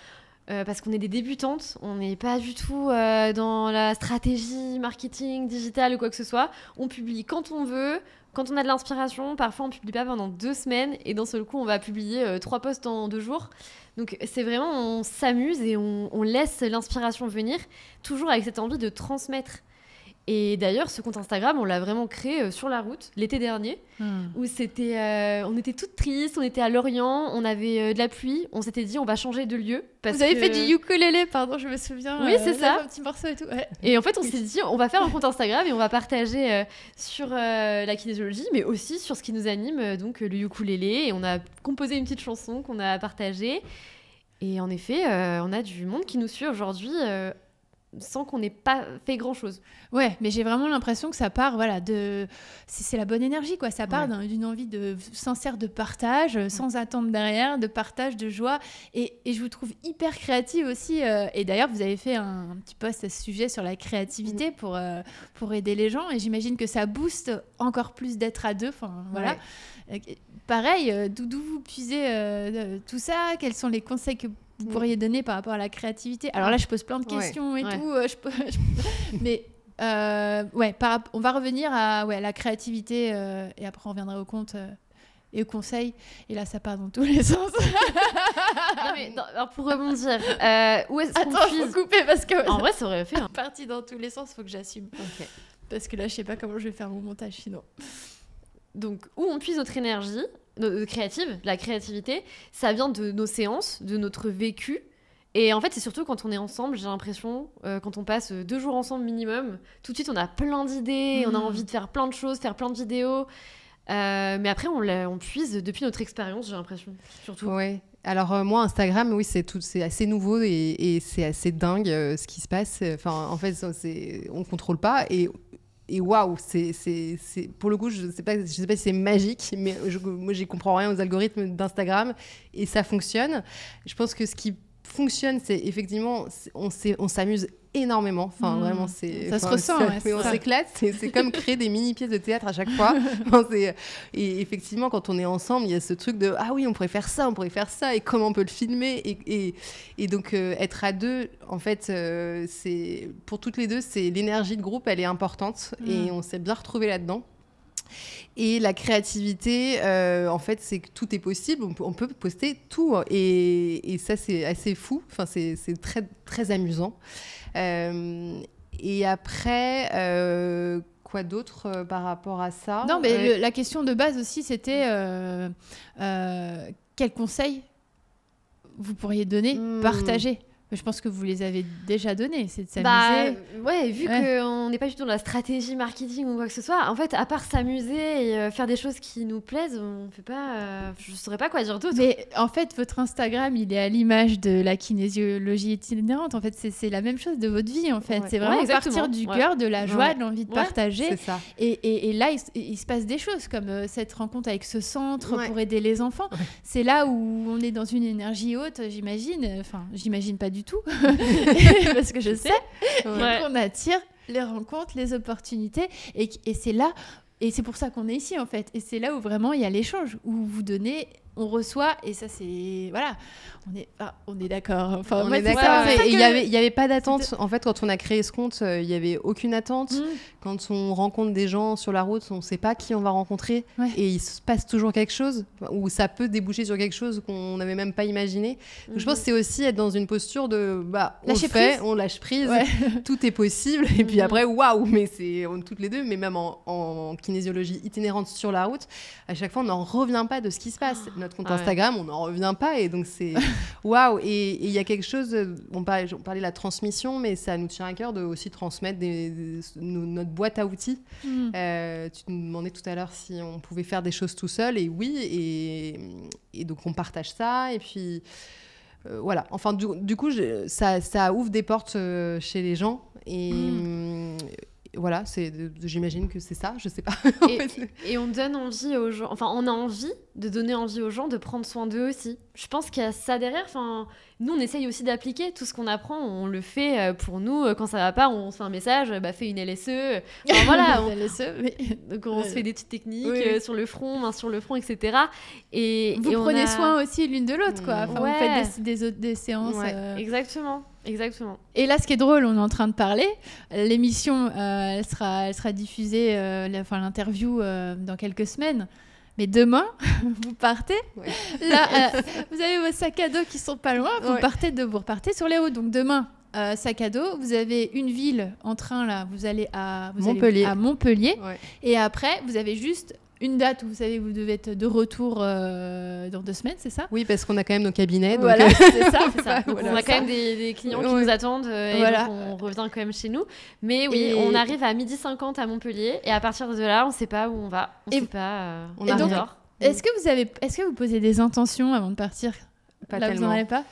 parce qu'on est des débutantes, on n'est pas du tout dans la stratégie marketing, digitale ou quoi que ce soit. On publie quand on veut. Quand on a de l'inspiration, parfois on ne publie pas pendant 2 semaines et d'un seul coup on va publier 3 posts en 2 jours. Donc c'est vraiment, on s'amuse et on laisse l'inspiration venir, toujours avec cette envie de transmettre. Et d'ailleurs, ce compte Instagram, on l'a vraiment créé sur la route l'été dernier, où on était toutes tristes, on était à Lorient, on avait de la pluie, on s'était dit on va changer de lieu. Vous avez fait du ukulélé, pardon, je me souviens. Oui, c'est ça. Un petit morceau et tout. Ouais. Et en fait, on s'est dit on va faire un compte Instagram et on va partager sur la kinésiologie, mais aussi sur ce qui nous anime, donc le ukulélé. Et on a composé une petite chanson qu'on a partagée. Et en effet, on a du monde qui nous suit aujourd'hui. Sans qu'on n'ait pas fait grand-chose. Ouais, mais j'ai vraiment l'impression que ça part, c'est la bonne énergie, quoi. Ça part d'une envie sincère de partage, sans attendre derrière, de partage, de joie. Et je vous trouve hyper créative aussi. Et d'ailleurs, vous avez fait un petit post à ce sujet sur la créativité pour aider les gens. Et j'imagine que ça booste encore plus d'être à deux. Enfin, voilà. Pareil, d'où vous puisez tout ça ? Quels sont les conseils que vous pourriez donner par rapport à la créativité ? Alors là, je pose plein de questions et tout. Mais on va revenir à la créativité et après on reviendra au compte et au conseil. Et là, ça part dans tous les sens. Alors pour rebondir, où est-ce qu'on puise ? Attends, faut couper parce que... En vrai, ça aurait fait... Parti dans tous les sens, faut que j'assume. Okay. Parce que là, je sais pas comment je vais faire mon montage sinon. Donc, où on puise notre énergie créative, la créativité, ça vient de nos séances, de notre vécu. Et en fait, c'est surtout quand on est ensemble, j'ai l'impression, quand on passe 2 jours ensemble minimum, tout de suite, on a plein d'idées, on a envie de faire plein de choses, faire plein de vidéos. Mais après, on puise depuis notre expérience, j'ai l'impression, surtout. Ouais. Alors moi, Instagram, oui, c'est assez nouveau et c'est assez dingue ce qui se passe. Enfin, en fait, on ne contrôle pas et waouh, c'est pour le coup, je sais pas si c'est magique, mais moi, j'y comprends rien aux algorithmes d'Instagram et ça fonctionne. Je pense que ce qui fonctionne, c'est effectivement, on s'amuse énormément. Enfin, vraiment, ça se ressent. On s'éclate. C'est comme créer des mini pièces de théâtre à chaque fois. Et effectivement, quand on est ensemble, il y a ce truc de ah oui, on pourrait faire ça, et comment on peut le filmer. Et donc être à deux, en fait, c'est pour toutes les deux, c'est l'énergie de groupe, elle est importante et on s'est bien retrouvés là-dedans. Et la créativité, en fait, c'est que tout est possible. On peut poster tout, et ça, c'est assez fou. Enfin, c'est très très amusant. Et après, quoi d'autre par rapport à ça? Non, mais la question de base aussi, c'était quels conseils vous pourriez donner, partager? Je pense que vous les avez déjà donnés, c'est de s'amuser. Ouais, vu qu'on n'est pas du tout dans la stratégie marketing ou quoi que ce soit, en fait, à part s'amuser et faire des choses qui nous plaisent, on fait pas. Je saurais pas quoi dire d'autre. Mais en fait, votre Instagram, il est à l'image de la kinésiologie itinérante. En fait, c'est la même chose de votre vie. En fait, c'est vraiment partir du cœur, de la joie, de l'envie de partager. C'est ça. Et là, il se passe des choses comme cette rencontre avec ce centre pour aider les enfants. Ouais. C'est là où on est dans une énergie haute, j'imagine. Enfin, j'imagine pas du tout, parce que je sais qu'on attire les rencontres, les opportunités, et c'est là, et c'est pour ça qu'on est ici en fait, et c'est là où vraiment il y a l'échange, où vous donnez, on reçoit, et ça c'est, voilà, on est d'accord, enfin, on est d'accord. Et il y avait pas d'attente en fait quand on a créé ce compte, il y avait aucune attente. Quand on rencontre des gens sur la route, on sait pas qui on va rencontrer, et il se passe toujours quelque chose, ou ça peut déboucher sur quelque chose qu'on n'avait même pas imaginé. Donc je pense que c'est aussi être dans une posture de on lâche prise, tout est possible, et puis après waouh, mais c'est toutes les deux, mais même en kinésiologie itinérante sur la route, à chaque fois on n'en revient pas de ce qui se passe. Notre compte Instagram, on n'en revient pas, et donc c'est waouh. Et il y a quelque chose, on parlait de la transmission, mais ça nous tient à cœur de aussi transmettre notre boîte à outils. Tu nous demandais tout à l'heure si on pouvait faire des choses tout seul, et oui, et donc on partage ça, et puis voilà. Enfin, du coup, ça ouvre des portes chez les gens, et voilà, j'imagine que c'est ça, je sais pas. Et on donne envie aux gens, enfin on a envie de donner envie aux gens de prendre soin d'eux aussi. Je pense qu'il y a ça derrière, enfin nous on essaye aussi d'appliquer tout ce qu'on apprend, on le fait pour nous, quand ça va pas on se fait un message, fais une LSE, enfin voilà, donc on se fait des petites techniques sur le front, main sur le front, etc. Et vous prenez soin aussi l'une de l'autre, quoi. Enfin, vous faites des séances. Exactement. Et là, ce qui est drôle, on est en train de parler. L'émission, elle sera diffusée, l'interview dans quelques semaines. Mais demain, vous partez. Là, vous avez vos sacs à dos qui sont pas loin. Vous repartez sur les routes. Donc demain, sac à dos, vous avez une ville en train là. Vous allez à Montpellier. Et après, vous avez juste une date où vous savez que vous devez être de retour dans 2 semaines, c'est ça? Oui, parce qu'on a quand même nos cabinets. Voilà, donc c'est ça. Donc on a quand même des clients qui nous attendent, et donc on revient quand même chez nous. Mais oui, on arrive à 12h50 à Montpellier, et à partir de là, on ne sait pas où on va. On ne sait pas. On arrive. Donc, est-ce que vous posez des intentions avant de partir? Pas là, tellement. Vous n'en avez pas?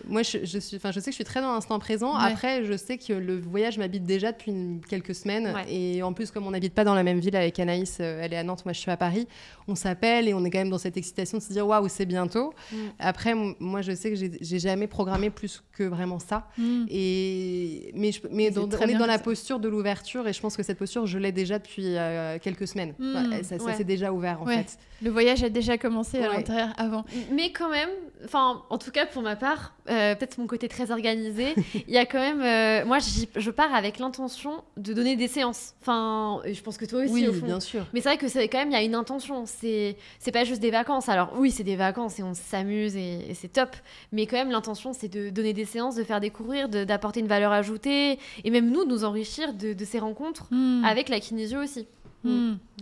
Moi, je sais que je suis très dans l'instant présent. Après, je sais que le voyage m'habite déjà depuis quelques semaines. Et en plus, comme on n'habite pas dans la même ville avec Anaïs, elle est à Nantes, moi je suis à Paris, on s'appelle et on est quand même dans cette excitation de se dire waouh, c'est bientôt. Après, moi, je sais que j'ai jamais programmé plus que vraiment ça. Mais on est dans la posture de l'ouverture, et je pense que cette posture, je l'ai déjà depuis quelques semaines. Ça s'est déjà ouvert, en fait. Le voyage a déjà commencé à l'intérieur avant. Mais quand même, en tout cas pour ma part, peut-être mon côté très organisé, il y a quand même, moi je pars avec l'intention de donner des séances. Enfin, je pense que toi aussi au fond. Bien sûr. Mais c'est vrai que quand même il y a une intention. C'est pas juste des vacances. Alors oui, c'est des vacances et on s'amuse et c'est top. Mais quand même l'intention, c'est de donner des séances, de faire découvrir, d'apporter une valeur ajoutée, et même nous enrichir de ces rencontres avec la kinésio aussi.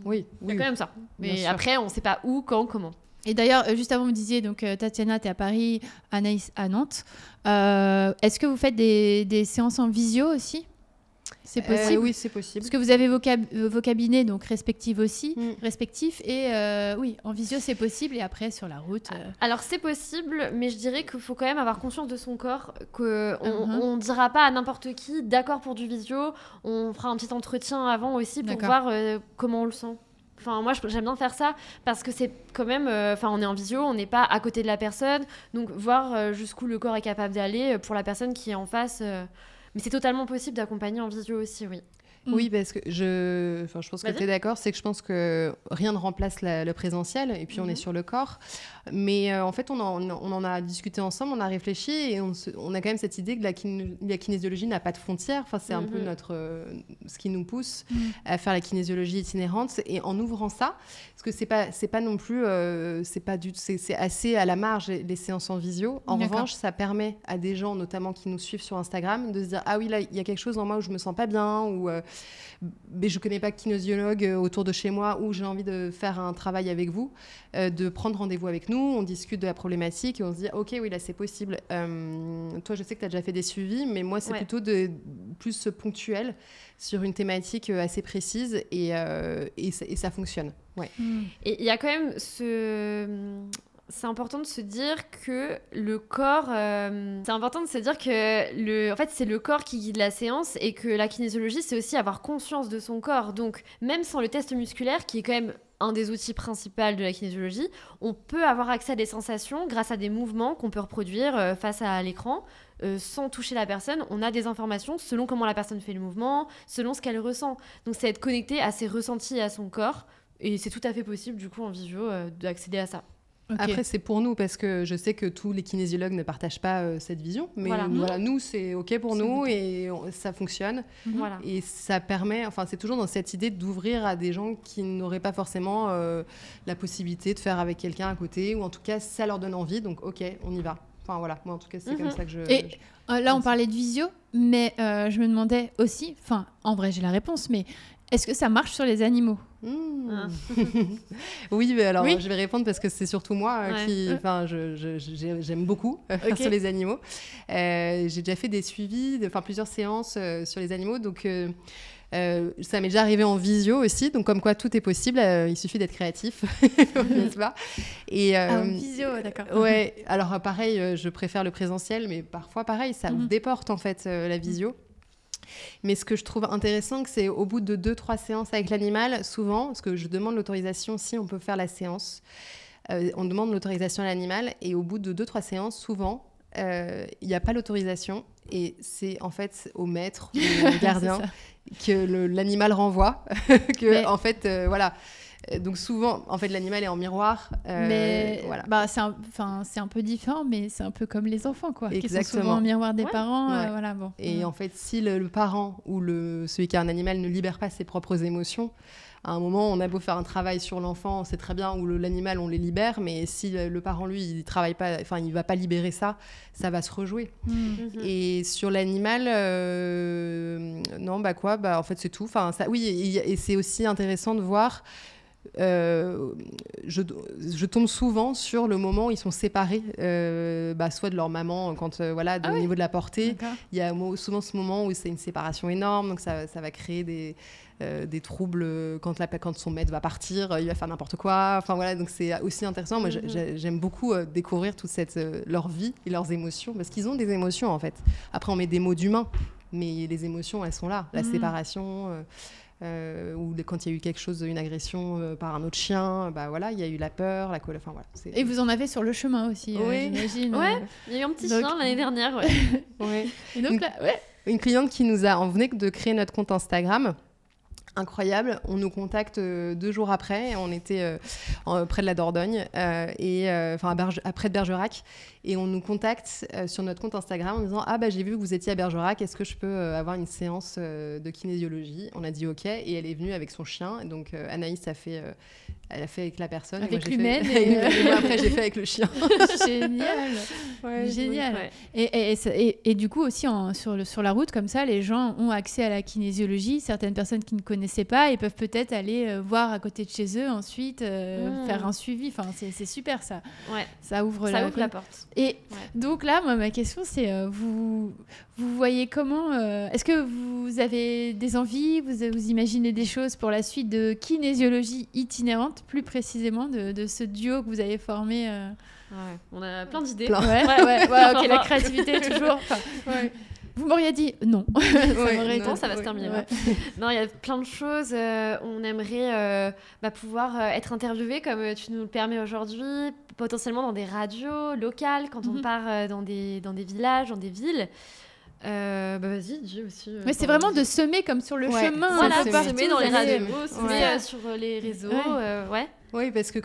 Oui, c'est quand même ça. Mais après, on ne sait pas où, quand, comment. Et d'ailleurs, juste avant, vous disiez, donc Tatiana, tu es à Paris, Anaïs à Nantes. Est-ce que vous faites des séances en visio aussi? C'est possible? Oui, c'est possible. Parce que vous avez vos cabinets donc respectifs aussi, respectifs, et oui, en visio c'est possible, et après sur la route. Alors c'est possible, mais je dirais qu'il faut quand même avoir conscience de son corps, qu'on ne dira pas à n'importe qui d'accord pour du visio, on fera un petit entretien avant aussi pour voir comment on le sent. Enfin, moi, j'aime bien faire ça parce que c'est quand même... on est en visio, on n'est pas à côté de la personne. Donc, voir jusqu'où le corps est capable d'aller pour la personne qui est en face. Mais c'est totalement possible d'accompagner en visio aussi, oui. Oui, parce que je pense que tu es d'accord, c'est que je pense que rien ne remplace le présentiel, et puis on est sur le corps. Mais en fait, on en a discuté ensemble, on a réfléchi, et on a quand même cette idée que la kinésiologie n'a pas de frontières. Enfin, c'est un peu ce qui nous pousse à faire la kinésiologie itinérante. Et en ouvrant ça, parce que c'est pas non plus... c'est assez à la marge, les séances en visio. En revanche, ça permet à des gens, notamment qui nous suivent sur Instagram, de se dire « Ah oui, là, il y a quelque chose en moi où je me sens pas bien » ou mais je connais pas de kinésiologue autour de chez moi, ou j'ai envie de faire un travail avec vous, de prendre rendez-vous avec nous, on discute de la problématique et on se dit ok, oui, là c'est possible. Toi, je sais que tu as déjà fait des suivis, mais moi c'est plutôt plus ponctuel sur une thématique assez précise, et ça fonctionne. Et il y a quand même c'est important de se dire que le corps... c'est important de se dire que en fait, c'est le corps qui guide la séance, et que la kinésiologie, c'est aussi avoir conscience de son corps. Donc, même sans le test musculaire, qui est quand même un des outils principaux de la kinésiologie, on peut avoir accès à des sensations grâce à des mouvements qu'on peut reproduire face à l'écran. Sans toucher la personne, on a des informations selon comment la personne fait le mouvement, selon ce qu'elle ressent. Donc, c'est être connecté à ses ressentis et à son corps. Et c'est tout à fait possible, du coup, en visio, d'accéder à ça. Okay. Après, c'est pour nous, parce que je sais que tous les kinésiologues ne partagent pas cette vision, mais nous, c'est OK pour nous, et ça fonctionne. Et ça permet, c'est toujours dans cette idée d'ouvrir à des gens qui n'auraient pas forcément la possibilité de faire avec quelqu'un à côté, ou en tout cas, ça leur donne envie, donc OK, on y va. Enfin voilà, moi en tout cas, c'est comme ça que là, on parlait de visio, mais je me demandais aussi, en vrai, j'ai la réponse, mais est-ce que ça marche sur les animaux ? Oui, mais alors je vais répondre parce que c'est surtout moi qui, j'aime beaucoup sur les animaux. J'ai déjà fait des suivis, plusieurs séances sur les animaux, donc ça m'est déjà arrivé en visio aussi, donc comme quoi tout est possible, il suffit d'être créatif, n'est-ce pas ? Et en visio, d'accord. Ouais, alors pareil, je préfère le présentiel, mais parfois pareil, ça ouvre des portes en fait, la visio. Mais ce que je trouve intéressant, c'est au bout de 2-3 séances avec l'animal, souvent, parce que je demande l'autorisation si on peut faire la séance, on demande l'autorisation à l'animal, et au bout de 2-3 séances, souvent, il n'y a pas l'autorisation, et c'est en fait au maître ou au gardien que l'animal renvoie, en fait, voilà. Donc souvent, en fait, l'animal est en miroir. Mais voilà. C'est un peu différent, mais c'est un peu comme les enfants, quoi. Exactement. Qui sont souvent en miroir des parents. Voilà, bon. Et en fait, si le parent ou celui qui a un animal ne libère pas ses propres émotions, à un moment, on a beau faire un travail sur l'enfant, c'est très bien, ou l'animal, on les libère, mais si le parent, lui, il travaille pas, il va pas libérer ça, ça va se rejouer. Et sur l'animal, en fait, c'est tout. Et c'est aussi intéressant de voir. Je tombe souvent sur le moment où ils sont séparés, soit de leur maman, quand au niveau de la portée. Il y a souvent ce moment où c'est une séparation énorme, donc ça va créer des troubles quand son maître va partir, il va faire n'importe quoi. Donc c'est aussi intéressant. Moi, j'aime beaucoup découvrir toute leur vie et leurs émotions, parce qu'ils ont des émotions en fait. Après, on met des mots d'humain, mais les émotions, elles sont là. La séparation. Ou quand il y a eu quelque chose, une agression par un autre chien, il y a eu la peur, la colère. Et vous en avez sur le chemin aussi, j'imagine. Il y a eu un petit chien l'année dernière. Et donc une cliente qui on venait de créer notre compte Instagram. Incroyable, on nous contacte 2 jours après, on était près de la Dordogne, près de Bergerac, et on nous contacte sur notre compte Instagram en disant « Ah j'ai vu que vous étiez à Bergerac, est-ce que je peux avoir une séance de kinésiologie ?» On a dit « Ok », et elle est venue avec son chien, donc Anaïs elle a fait avec la personne. Avec l'humaine. Après, j'ai fait avec le chien. Génial. Génial. Ouais. Et du coup, aussi, sur la route, comme ça, les gens ont accès à la kinésiologie. Certaines personnes qui ne connaissaient pas, ils peuvent peut-être aller voir à côté de chez eux, ensuite faire un suivi. Enfin, c'est super, ça. Ouais. Ça ouvre la porte. Et donc là, moi, ma question, c'est vous voyez comment... est-ce que vous avez des envies, vous imaginez des choses pour la suite de kinésiologie itinérante, plus précisément de ce duo que vous avez formé on a plein d'idées. Ok, la créativité toujours. Vous m'auriez dit non. Ça va se terminer. Ouais. Non, il y a plein de choses. On aimerait pouvoir être interviewé comme tu nous le permets aujourd'hui, potentiellement dans des radios locales, quand on part dans des villages, dans des villes. Vas-y, dis aussi. Mais c'est vraiment de semer comme sur le chemin. Voilà, semer dans les radios, semer sur les réseaux. Oui, parce que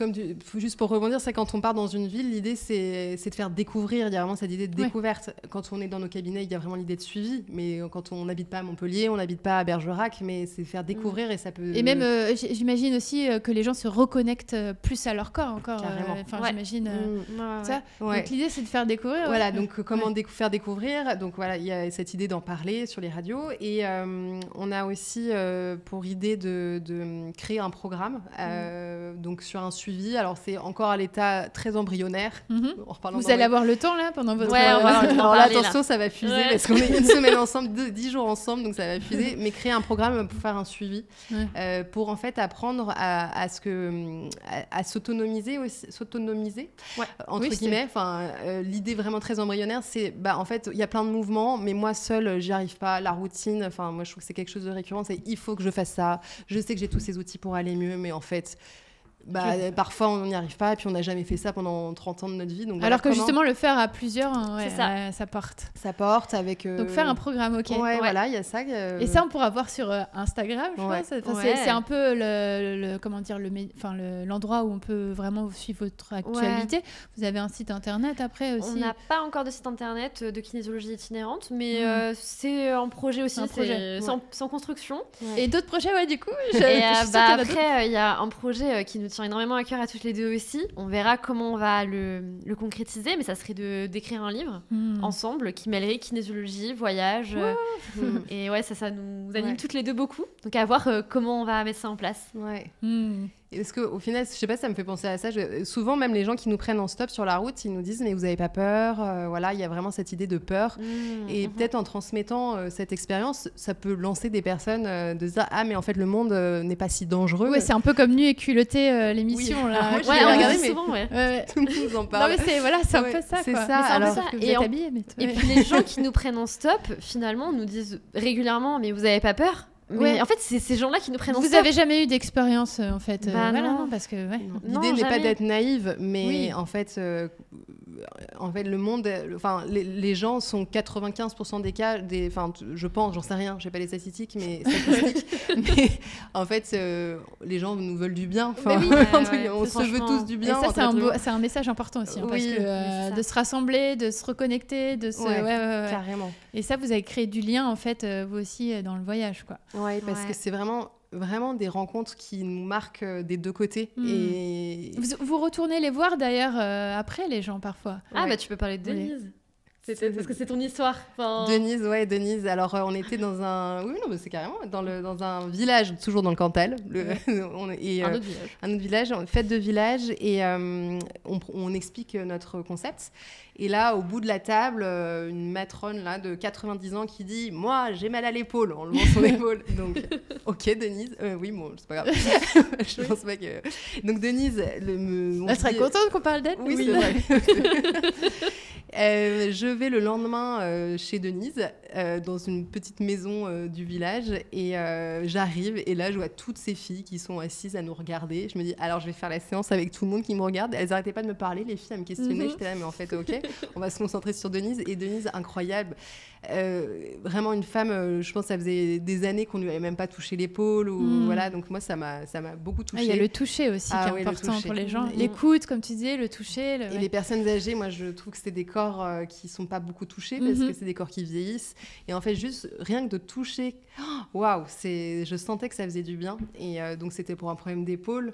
juste pour rebondir, c'est quand on part dans une ville, l'idée c'est de faire découvrir. Il y a vraiment cette idée de découverte. Quand on est dans nos cabinets, il y a vraiment l'idée de suivi. Mais quand on n'habite pas à Montpellier, on n'habite pas à Bergerac, mais c'est faire découvrir et ça peut. Et même, j'imagine aussi que les gens se reconnectent plus à leur corps encore. J'imagine ça. Donc l'idée c'est de faire découvrir. Voilà, donc comment faire découvrir. Donc voilà, il y a cette idée d'en parler sur les radios et on a aussi pour idée de créer un programme. Donc sur un suivi, alors c'est encore à l'état très embryonnaire. Vous allez avoir le temps là pendant votre... alors là, attention, ça va fuser parce qu'on est une semaine ensemble, 10 jours ensemble, donc ça va fuser. Mais créer un programme pour faire un suivi, pour en fait apprendre à s'autonomiser entre guillemets. L'idée vraiment très embryonnaire, c'est en fait il y a plein de mouvements, mais moi seule j'y arrive pas. La routine, moi je trouve que c'est quelque chose de récurrent. C'est il faut que je fasse ça. Je sais que j'ai tous ces outils pour aller mieux, mais en fait parfois on n'y arrive pas et puis on n'a jamais fait ça pendant 30 ans de notre vie. Donc alors que justement le faire à plusieurs, ça porte. Ça porte avec... Donc faire un programme, ok. Voilà, il y a ça. Et ça on pourra voir sur Instagram, je pense. C'est un peu l'endroit où on peut vraiment suivre votre actualité. Vous avez un site internet après aussi. On n'a pas encore de site internet de kinésiologie itinérante, mais c'est un projet aussi, sans construction. Et d'autres projets, du coup après, il y a un projet qui nous tient énormément à cœur à toutes les deux aussi. On verra comment on va le concrétiser, mais ça serait d'écrire un livre ensemble qui mêlerait kinésiologie, voyage. Et ça nous anime toutes les deux beaucoup. Donc à voir comment on va mettre ça en place. Parce qu'au final, je sais pas, ça me fait penser à ça. Souvent, même les gens qui nous prennent en stop sur la route, ils nous disent mais vous avez pas peur, il y a vraiment cette idée de peur. Et peut-être en transmettant cette expérience, ça peut lancer des personnes de se dire mais en fait le monde n'est pas si dangereux. Ouais, c'est un peu comme Nu et culotté l'émission là. On regarde souvent. Tout le monde nous en parle. Non mais c'est un peu ça. C'est quoi. ça. Alors ça. Et puis les gens qui nous prennent en stop, finalement, nous disent régulièrement mais vous avez pas peur? Mais en fait, c'est ces gens-là qui nous prennent en stop. Vous avez jamais eu d'expérience, en fait. Non, parce que... L'idée n'est pas d'être naïve, mais en fait, le monde... les gens sont 95% des cas... je pense, j'en sais rien, je n'ai pas les statistiques, mais mais en fait, les gens nous veulent du bien. On se veut tous du bien. Et ça, c'est un message important aussi. Parce que de se rassembler, de se reconnecter, de se... Carrément. Et ça, vous avez créé du lien, en fait, vous aussi, dans le voyage, quoi. Oui, parce que c'est vraiment des rencontres qui nous marquent des deux côtés. Et... Vous retournez les voir d'ailleurs après, les gens, parfois. Tu peux parler de Denise. Parce que c'est ton histoire. Denise. Alors, on était dans un... Oui, non, mais c'est carrément dans un village, toujours dans le Cantal. Un autre village. Fête de village. Et on explique notre concept. Et là, au bout de la table, une matrone là, de 90 ans qui dit « Moi, j'ai mal à l'épaule », en levant son épaule. Donc, ok, Denise. Oui, bon, c'est pas grave. Je pense pas que... Donc, Denise... Elle serait contente qu'on parle d'elle. Oui, c'est vrai. Je vais le lendemain chez Denise, dans une petite maison du village, et j'arrive, et là, je vois toutes ces filles qui sont assises à nous regarder. Je me dis, alors, je vais faire la séance avec tout le monde qui me regarde. Elles n'arrêtaient pas de me parler, les filles, à me questionner. J'étais là, mais en fait, ok, on va se concentrer sur Denise. Et Denise, incroyable. Vraiment une femme, je pense que ça faisait des années qu'on ne lui avait même pas touché l'épaule. Voilà, donc moi, ça m'a beaucoup touchée. Il y a le toucher aussi qui est important pour les gens. L'écoute, comme tu disais, le toucher. Et les personnes âgées, moi, je trouve que c'est des corps qui sont pas beaucoup touchés parce que c'est des corps qui vieillissent. Et en fait, juste rien que de toucher, waouh, je sentais que ça faisait du bien. Et donc, c'était pour un problème d'épaule.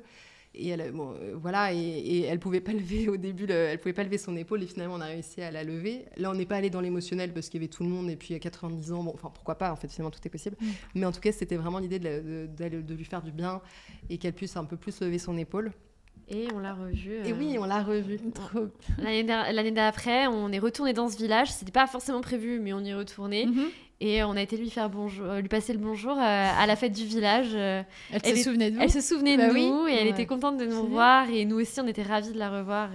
Et et elle pouvait pas lever au début, elle pouvait pas lever son épaule, et finalement on a réussi à la lever. Là, on n'est pas allé dans l'émotionnel parce qu'il y avait tout le monde, et puis à 90 ans, pourquoi pas, en fait, finalement tout est possible. Mais en tout cas, c'était vraiment l'idée de lui faire du bien et qu'elle puisse un peu plus lever son épaule. Et on l'a revue. Et oui, on l'a revue. L'année d'après, on est retourné dans ce village. C'était pas forcément prévu, mais on y est retourné. Et on a été lui passer le bonjour à la fête du village. Elle se souvenait de vous. Elle se souvenait de nous et elle était contente de nous revoir. Et nous aussi, on était ravis de la revoir.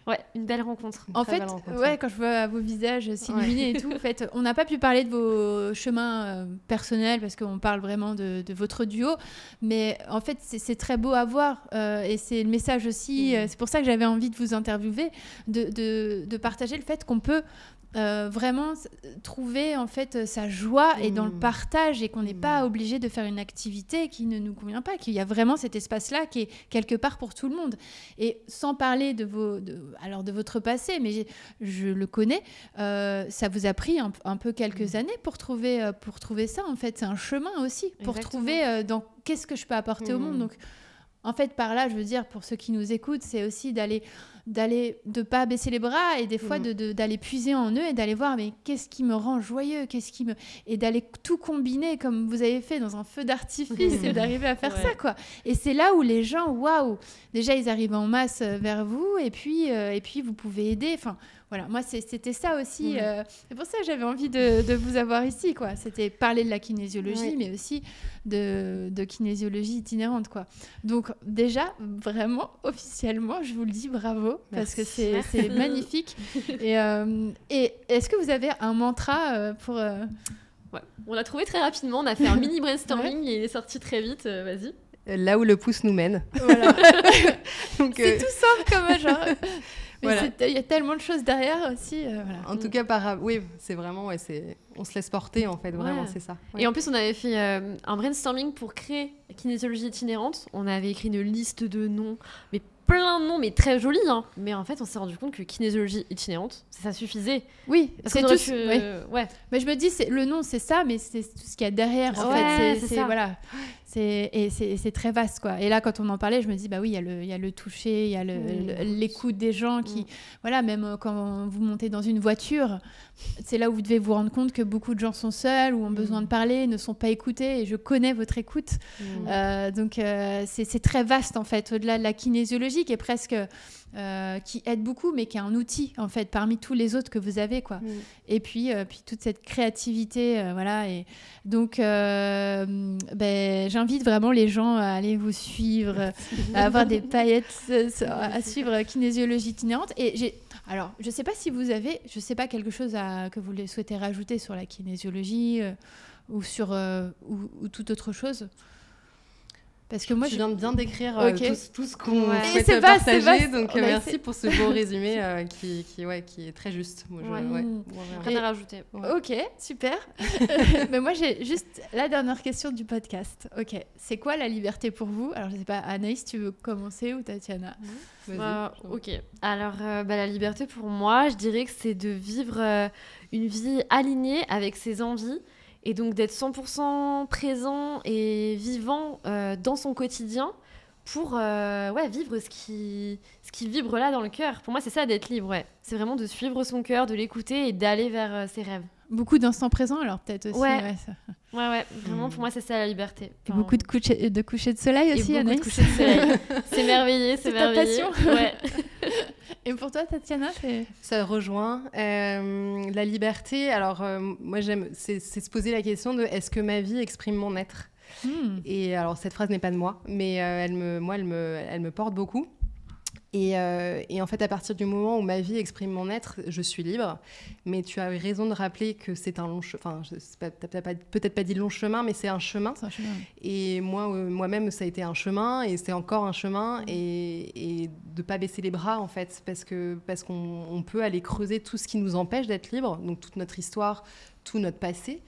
Ouais, une belle rencontre. En fait, quand je vois vos visages s'illuminer et tout, en fait, on n'a pas pu parler de vos chemins personnels parce qu'on parle vraiment de votre duo, mais en fait, c'est très beau à voir et c'est le message aussi. C'est pour ça que j'avais envie de vous interviewer, de partager le fait qu'on peut vraiment trouver en fait sa joie et dans le partage et qu'on n'est pas obligé de faire une activité qui ne nous convient pas, qu'il y a vraiment cet espace-là qui est quelque part pour tout le monde. Et sans parler de votre passé, mais je le connais, ça vous a pris un peu quelques années pour trouver ça en fait. C'est un chemin aussi pour trouver dans qu'est-ce que je peux apporter au monde. Donc en fait, par là, je veux dire, pour ceux qui nous écoutent, c'est aussi de pas baisser les bras et des fois d'aller puiser en eux et d'aller voir mais qu'est-ce qui me rend joyeux, et d'aller tout combiner comme vous avez fait dans un feu d'artifice et d'arriver à faire ça quoi. Et c'est là où les gens, waouh, déjà ils arrivent en masse vers vous et puis vous pouvez aider. Enfin voilà, moi c'était ça aussi. C'est pour ça que j'avais envie de vous avoir ici quoi. C'était parler de la kinésiologie mais aussi de kinésiologie itinérante quoi. Donc déjà vraiment officiellement, je vous le dis bravo. Parce que c'est magnifique. Et est-ce que vous avez un mantra pour... Ouais. On l'a trouvé très rapidement. On a fait un mini brainstorming et il est sorti très vite. Vas-y. Là où le pouce nous mène. Voilà. Donc, c'est tout simple comme genre... Voilà. Il y a tellement de choses derrière aussi. Voilà. En tout cas, oui, c'est vraiment... on se laisse porter, en fait. Vraiment, c'est ça. Ouais. Et en plus, on avait fait un brainstorming pour créer kinésiologie itinérante. On avait écrit une liste de noms, mais plein de noms, mais très jolis. Hein. Mais en fait, on s'est rendu compte que kinésiologie itinérante, ça suffisait. Oui, c'est tout. Ouais. Mais je me dis, le nom, c'est ça, mais c'est tout ce qu'il y a derrière. En fait, c'est ça. Voilà. C'est très vaste, quoi. Et là, quand on en parlait, je me dis, bah oui, il y a le toucher, il y a l'écoute des gens qui... Voilà, même quand vous montez dans une voiture, c'est là où vous devez vous rendre compte que beaucoup de gens sont seuls ou ont besoin de parler, ne sont pas écoutés. Et je connais votre écoute. Donc, c'est très vaste, en fait, au-delà de la kinésiologie, qui est presque... qui aide beaucoup, mais qui est un outil, en fait, parmi tous les autres que vous avez, quoi. Et puis toute cette créativité, voilà. Et donc, j'invite vraiment les gens à aller vous suivre, à avoir des paillettes, à suivre kinésiologie itinérante. Et alors, je ne sais pas si vous avez, quelque chose que vous souhaitez rajouter sur la kinésiologie ou sur ou toute autre chose. Parce que moi, je viens de bien décrire tout ce qu'on souhaite partager, donc merci pour ce beau résumé qui est très juste. Moi, rien à rajouter. Ouais. Ok, super. Mais moi, j'ai juste la dernière question du podcast. Ok, c'est quoi la liberté pour vous ? Alors, je ne sais pas, Anaïs, tu veux commencer ou Tatiana ? Ok. Alors, la liberté pour moi, je dirais que c'est de vivre une vie alignée avec ses envies. Et donc d'être 100% présent et vivant dans son quotidien pour vivre ce qui vibre là dans le cœur. Pour moi, c'est ça d'être libre. Ouais. C'est vraiment de suivre son cœur, de l'écouter et d'aller vers ses rêves. Beaucoup d'instant présent, alors peut-être aussi. Ouais. Vraiment, pour moi, c'est ça la liberté. Et beaucoup de couchers de soleil aussi, Anaïs. Beaucoup de couchers de soleil. C'est merveilleux, c'est merveilleux. Ta passion. Ouais. Et pour toi, Tatiana, ça rejoint la liberté. Alors, moi, j'aime, c'est se poser la question de est-ce que ma vie exprime mon être ? Et alors, cette phrase n'est pas de moi, mais elle me porte beaucoup. Et en fait, à partir du moment où ma vie exprime mon être, je suis libre. Mais tu as raison de rappeler que c'est un long chemin. Enfin, t'as peut-être pas dit long chemin, mais c'est un chemin. C'est un chemin. Et moi-même, ça a été un chemin, et c'est encore un chemin. Et de pas baisser les bras, en fait, parce qu'on peut aller creuser tout ce qui nous empêche d'être libre, donc toute notre histoire, tout notre passé.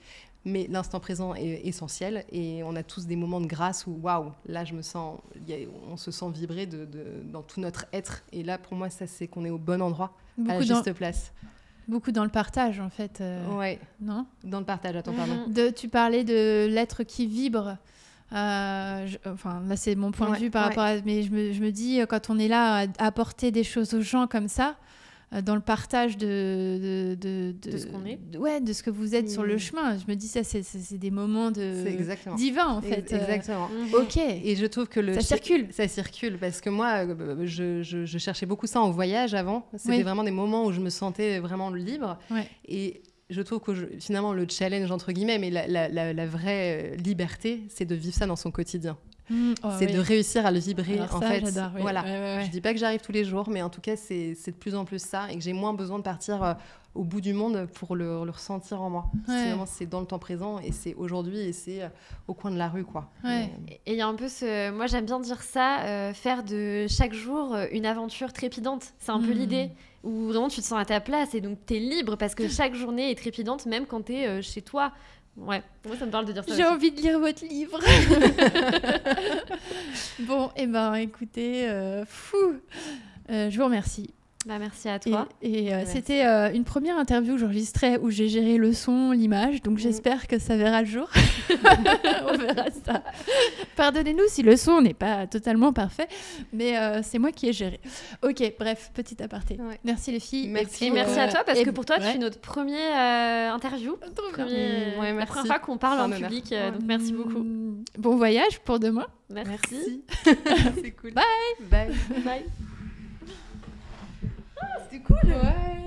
Mais l'instant présent est essentiel et on a tous des moments de grâce où waouh, là on se sent vibrer dans tout notre être. Et là, pour moi, ça c'est qu'on est au bon endroit, à la juste place. Beaucoup dans le partage, en fait. Ouais. Non ? Dans le partage, attends, pardon. Tu parlais de l'être qui vibre. Là, c'est mon point de vue par rapport à... Mais je me dis, quand on est là à apporter des choses aux gens comme ça, dans le partage de ce qu'on est. De ce que vous êtes sur le chemin. Je me dis ça, c'est des moments divins en fait. Exactement. Ok. Et je trouve que ça circule. Ça circule parce que moi, je cherchais beaucoup ça en voyage avant. C'était vraiment des moments où je me sentais vraiment libre. Ouais. Et je trouve que finalement le challenge entre guillemets, mais la vraie liberté, c'est de vivre ça dans son quotidien. C'est de réussir à le vibrer. Alors en ça, fait, j'adore, oui. voilà. Ouais. Je dis pas que j'arrive tous les jours, mais en tout cas, c'est de plus en plus ça, et que j'ai moins besoin de partir au bout du monde pour le ressentir en moi. Ouais. C'est dans le temps présent, et c'est aujourd'hui, et c'est au coin de la rue, quoi. Ouais. Et il y a un peu moi j'aime bien dire ça, faire de chaque jour une aventure trépidante. C'est un peu l'idée, où vraiment tu te sens à ta place, et donc t'es libre, parce que chaque journée est trépidante, même quand t'es chez toi. Ouais, moi ça me parle de dire ça. J'ai aussi. envie de lire votre livre. Bon, écoutez, je vous remercie. Bah, merci à toi. C'était une première interview que j'enregistrais où j'ai géré le son, l'image, donc j'espère que ça verra le jour. On verra ça. Pardonnez-nous si le son n'est pas totalement parfait, mais c'est moi qui ai géré. Ok, bref, petit aparté. Ouais. Merci les filles. Merci. Et merci à toi, parce et- que pour toi, tu ouais. fais notre premier interview. Trop bien. Ouais, La merci. première fois qu'on parle C'est en un honneur. public, donc merci beaucoup. Bon voyage pour demain. Merci. C'est cool. Bye. Bye. C'était cool. Ouais.